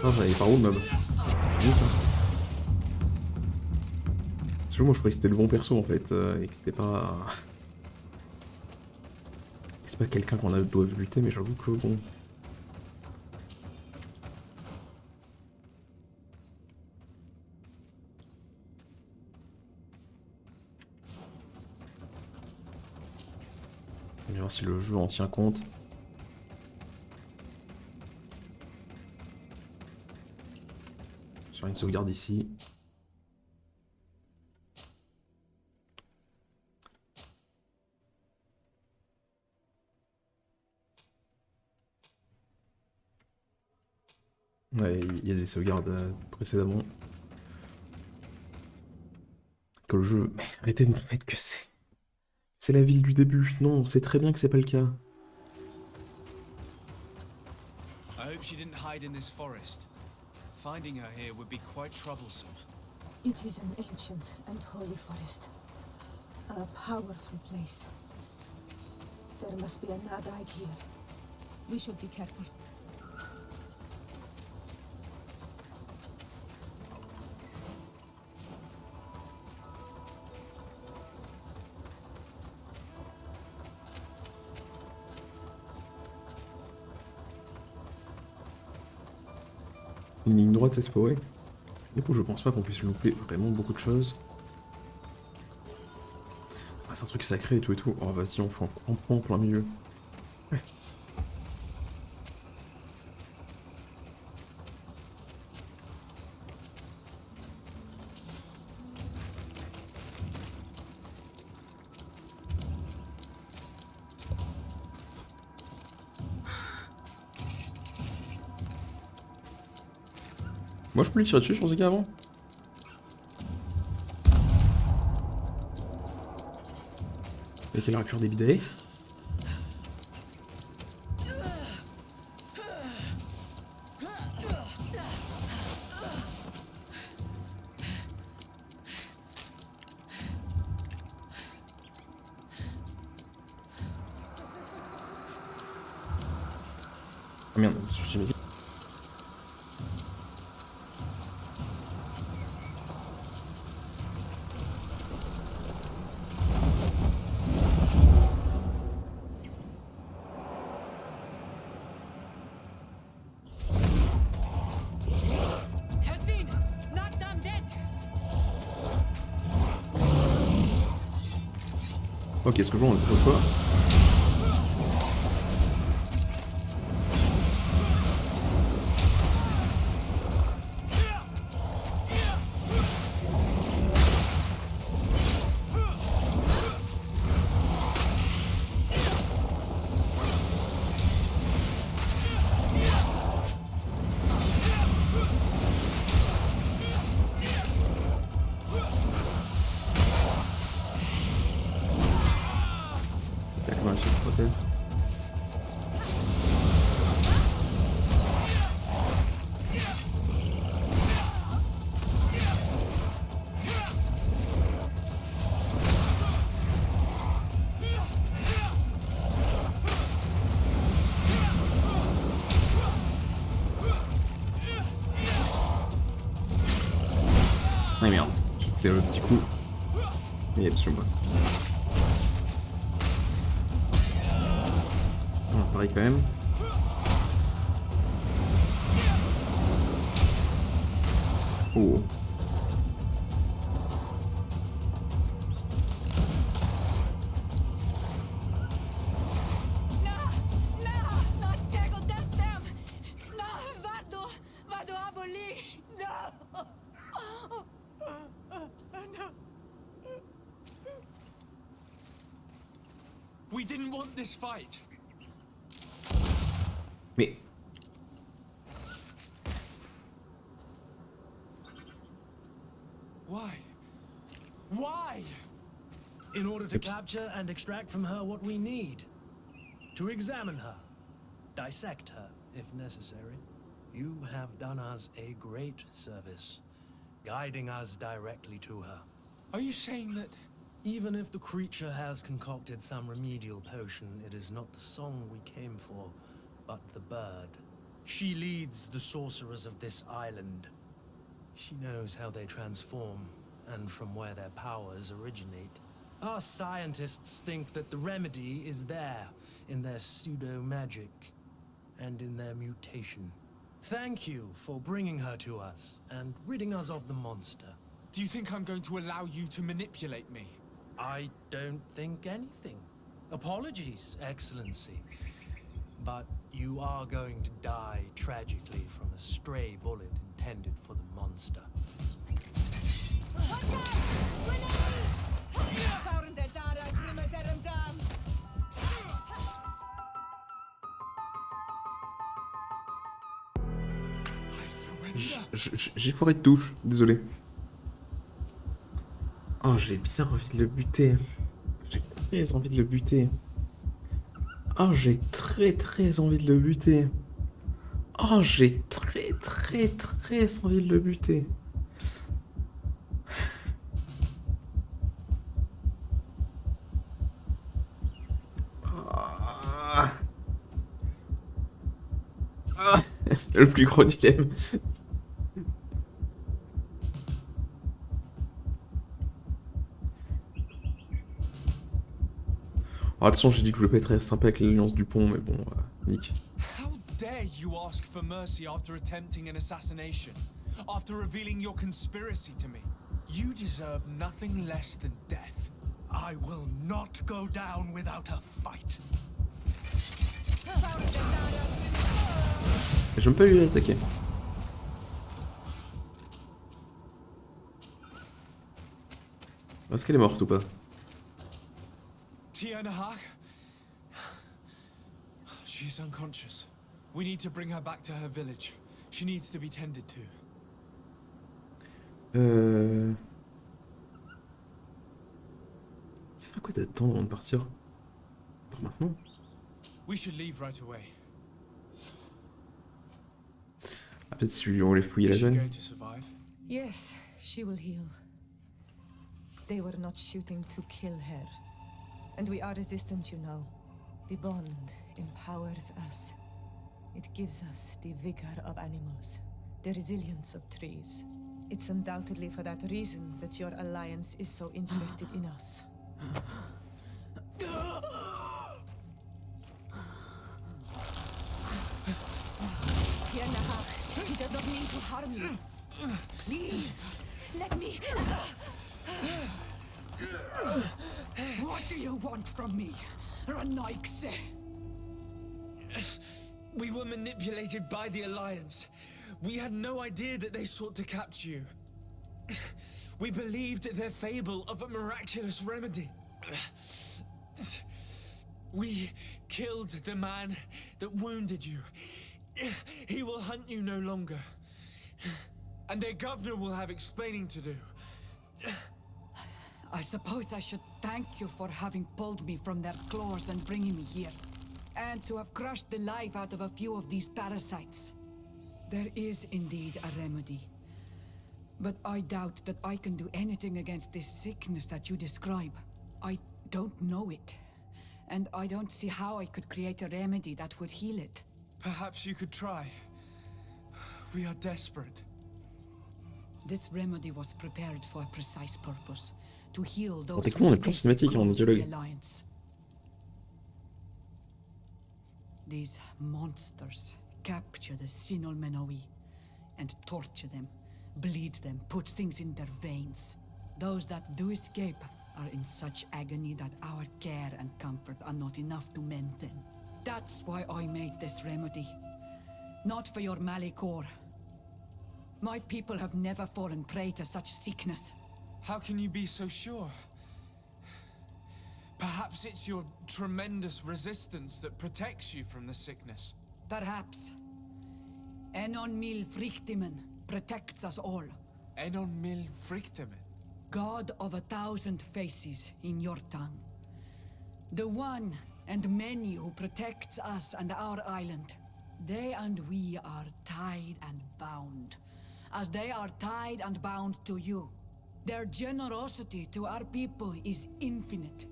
Ah, il est par où le mob? Parce que moi je croyais que c'était le bon perso en fait, et que c'était pas... C'est pas quelqu'un qu'on doit lutter, mais j'avoue que bon... On va voir si le jeu en tient compte. Sur une sauvegarde ici. Ouais, il y a des sauvegardes précédemment. Que le jeu... Mais arrêtez de me mettre que c'est... C'est la ville du début. Non, c'est très bien que c'est pas le cas. I hope she didn't hide in this forest. Finding her here would be quite troublesome. It is an ancient and holy forest. A powerful place. There must be a Nadag here. We should be careful. Une ligne droite, c'est pas ouais. Du coup, je pense pas qu'on puisse louper vraiment beaucoup de choses. Ah, c'est un truc sacré et tout et tout. Oh, vas-y, on prend en plein milieu. Ouais. Moi, je peux lui tirer dessus sur ces gars avant. Et qu'elle aurait pu faire des bidets. Ah merde, je me dis... Ok, est-ce que je vois, on a trop le choix. Ah merde, c'est le petit coup. Mais absolument pas. Ah, pareil quand même. Oh. We didn't want this fight. Mais... Why? Why? In order to capture and extract from her what we need. To examine her. Dissect her, if necessary. You have done us a great service, guiding us directly to her. Are you saying that... Even if the creature has concocted some remedial potion, it is not the song we came for, but the bird. She leads the sorcerers of this island. She knows how they transform, and from where their powers originate. Our scientists think that the remedy is there, in their pseudo-magic, and in their mutation. Thank you for bringing her to us, and ridding us of the monster. Do you think I'm going to allow you to manipulate me? I don't think anything. Apologies, Excellency. But you are going to die tragically from a stray bullet intended for the monster. I J'ai foiré de touche, désolé. Oh, j'ai bien envie de le buter. J'ai très envie de le buter. Oh, j'ai très envie de le buter. Oh, j'ai très envie de le buter. Ah. Ah. Le plus gros dilemme. Oh, de toute façon, j'ai dit que je voulais pas être très sympa avec l'alliance du pont, mais bon, nick. How dare you ask for mercy after attempting an assassination? After revealing your conspiracy to me? You deserve nothing less than death. I will not go down without a fight. J'ai même pas eu à l'attaquer. Est-ce qu'elle est morte ou pas? Tiernahak? She's unconscious. We need to bring her back to her village. She needs to be tended to. C'est à quoi d'attendre avant de partir? Pas maintenant. We should leave right away. Ah, peut-être si on les fouiller la jeune. Yes, she will heal. They were not shooting to kill her. And we are resistant, you know. The bond empowers us. It gives us the vigor of animals, the resilience of trees. It's undoubtedly for that reason that your alliance is so interested in us. Tiernahak, he does not mean to harm you. Please, let me... What do you want from me, Ranaikse? We were manipulated by the Alliance. We had no idea that they sought to capture you. We believed their fable of a miraculous remedy. We killed the man that wounded you. He will hunt you no longer. And their governor will have explaining to do. I suppose I should thank you for having pulled me from their claws and bringing me here. And to have crushed the life out of a few of these parasites. There is indeed a remedy. But I doubt that I can do anything against this sickness that you describe. I don't know it. And I don't see how I could create a remedy that would heal it. Perhaps you could try. We are desperate. This remedy was prepared for a precise purpose. To heal those Techniquement, on est plus cinématique en dialogue. These monsters capture the Sinol Menoi and torture them, bleed them, put things in their veins. Those that do escape are in such agony that our care and comfort are not enough to mend them. That's why I made this remedy. Not for your malicor. My people have never fallen prey to such sickness. How can you be so sure? Perhaps it's your tremendous resistance that protects you from the sickness. Perhaps. Enon mil frictimen protects us all. Enon mil frictimen? God of 1,000 faces in your tongue. The one and many who protects us and our island. They and we are tied and bound, as they are tied and bound to you. Their generosity to our people is infinite,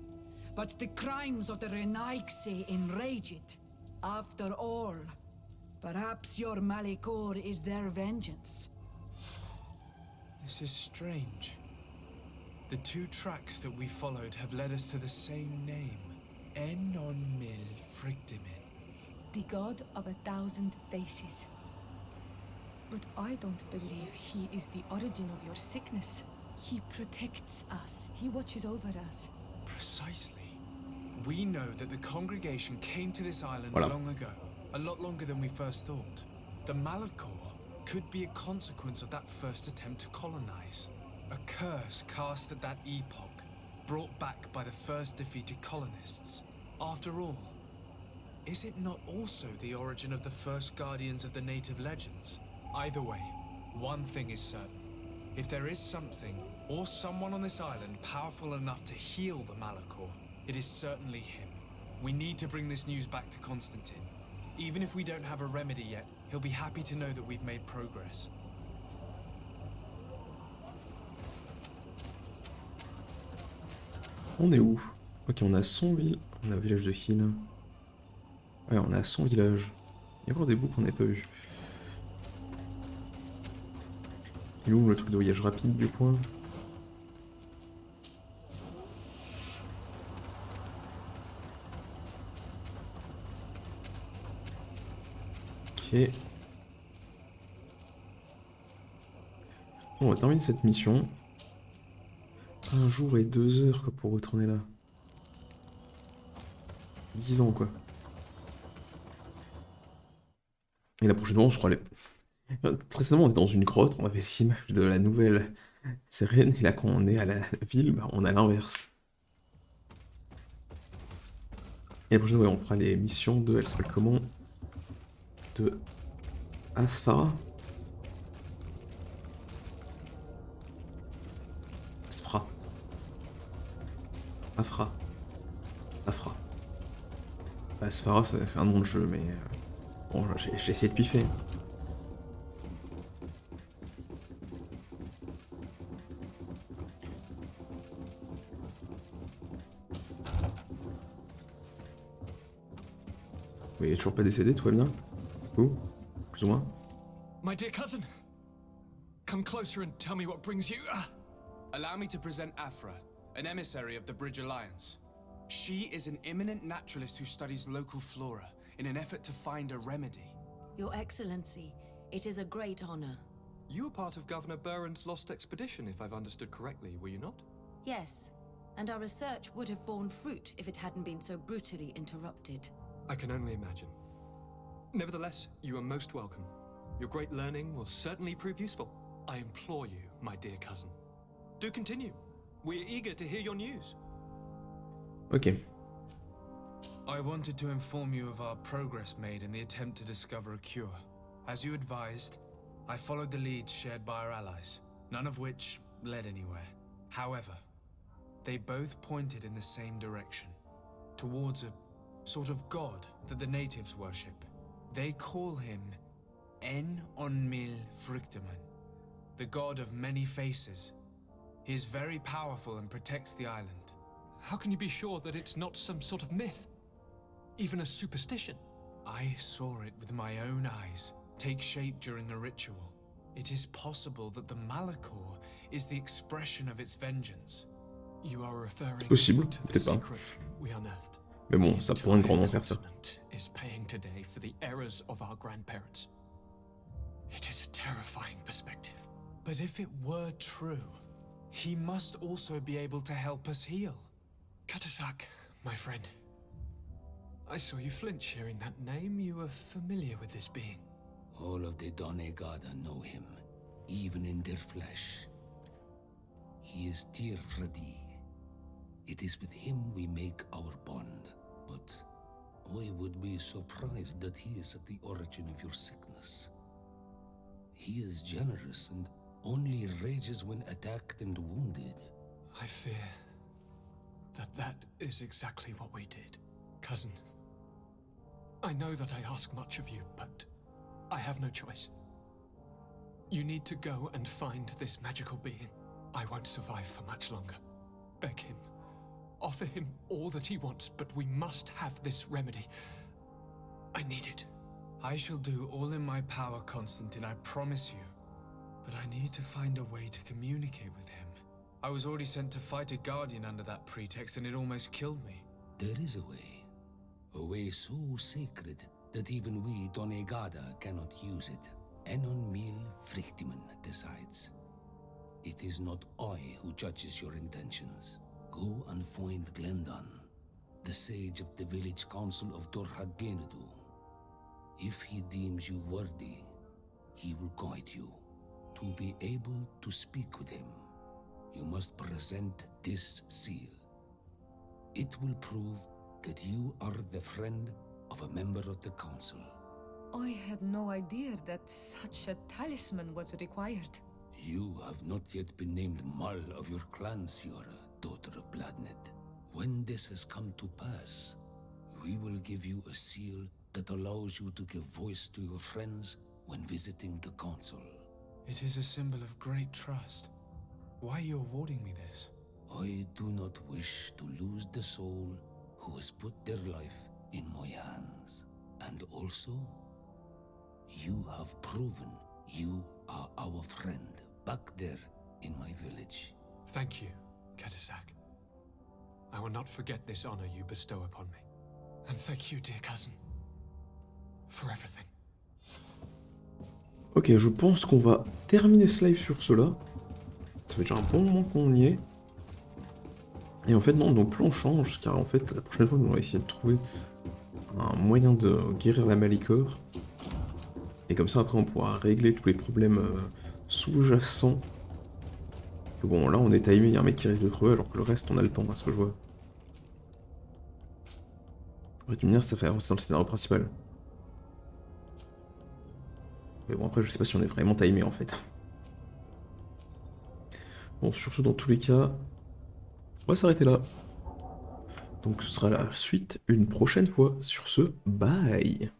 but the crimes of the Renaigse enrage it. After all, perhaps your malicor is their vengeance. This is strange. The two tracks that we followed have led us to the same name. Enon mil frictimen. The god of 1,000 faces. But I don't believe he is the origin of your sickness. He protects us. He watches over us. Precisely. We know that the congregation came to this island long ago. A lot longer than we first thought. The malicor could be a consequence of that first attempt to colonize. A curse cast at that epoch, brought back by the first defeated colonists. After all, is it not also the origin of the first guardians of the native legends? Either way, One thing is certain. If there is something or someone on this island powerful enough to heal the malicor, it is certainly him. We need to bring this news back to Constantine. Even if we don't have a remedy yet, he'll be happy to know that we've made progress. On est où? Ok, on a son village. On a le village de Hill. Ouais, on a son village. Il y a encore des bouts qu'on n'a pas vus. Il est où le truc de voyage rapide du coin? Ok. On va terminer cette mission. 1 jour et 2 heures quoi, pour retourner là. 10 ans quoi. Et la prochaine fois on se croit les... Précédemment on était dans une grotte, on avait l'image de la nouvelle Sérène, et là quand on est à la ville, bah, on a l'inverse. Et la prochaine fois ouais, on fera les missions de... Elle s'appelle comment? De... Asfara? Asfra. Afra. Afra. Asfara, c'est un nom de jeu, mais... Bon, j'ai essayé de piffer. Oui, il est toujours pas décédé, tout va bien? Ou plus ou moins? My dear cousin, come closer and tell me what brings you. Allow me to present Afra, an emissary of the Bridge Alliance. She is an eminent naturalist who studies local flora in an effort to find a remedy. Your Excellency, it is a great honor. You were part of Governor Buren's lost expedition, if I've understood correctly, were you not? Yes, and our research would have borne fruit if it hadn't been so brutally interrupted. I can only imagine. Nevertheless, you are most welcome. Your great learning will certainly prove useful. I implore you, my dear cousin. Do continue. We are eager to hear your news. Ok. I wanted to inform you of our progress made in the attempt to discover a cure. As you advised, I followed the leads shared by our allies, none of which led anywhere. However, they both pointed in the same direction, towards a sort of god that the natives worship. They call him En on Mil Frictaman, the god of many faces. He is very powerful and protects the island. How can you be sure that it's not some sort of myth? Even a superstition? I saw it with my own eyes take shape during a ritual. It is possible that the malicor is the expression of its vengeance. You are referring Possible, to the peut-être pas. secret we unearthed. Mais bon, ça pourrait grandement faire ça. Is paying today for the errors of our grandparents. It is a terrifying perspective. But if it were true, he must also be able to help us heal. Katasak, my friend. I saw you flinch hearing that name. You are familiar with this being. All of the Donegada know him, even in their flesh. He is Tyr Fredi. It is with him we make our bond. But I would be surprised that he is at the origin of your sickness. He is generous and only rages when attacked and wounded. I fear that is exactly what we did. Cousin, I know that I ask much of you, but I have no choice. You need to go and find this magical being. I won't survive for much longer. Beg him. Offer him all that he wants, but we must have this remedy. I need it. I shall do all in my power, Constantine, I promise you. But I need to find a way to communicate with him. I was already sent to fight a guardian under that pretext, and it almost killed me. There is a way so sacred that even we Donegada cannot use it. Enon Mil Frictiman decides. It is not I who judges your intentions. Go and find Glendan, the sage of the village council of Dorhagenedu. If he deems you worthy, he will guide you. To be able to speak with him, you must present this seal. It will prove that you are the friend of a member of the council. I had no idea that such a talisman was required. You have not yet been named Mal of your clan, Siora, daughter of Bladned. When this has come to pass, we will give you a seal that allows you to give voice to your friends when visiting the council. It is a symbol of great trust. Why are you awarding me this? I do not wish to lose the soul who has put their life in my hands. And also, you have proven you are our friend back there in my village. Thank you, Katasak. I will not forget this honor you bestow upon me. And thank you, dear cousin, for everything. Ok, je pense qu'on va terminer ce live sur cela. Ça fait déjà un bon moment qu'on y est. Et en fait, non, nos plans changent, car en fait, la prochaine fois, on va essayer de trouver un moyen de guérir la malicor. Et comme ça, après, on pourra régler tous les problèmes sous-jacents. Bon, là, on est timé, il y a un mec qui risque de crever, alors que le reste, on a le temps, à ce que je vois. En fait, ça fait avancer dans le scénario principal. Mais bon, après, je sais pas si on est vraiment timé, en fait. Bon, sur ce, dans tous les cas, on va s'arrêter là. Donc, ce sera la suite une prochaine fois. Sur ce, bye!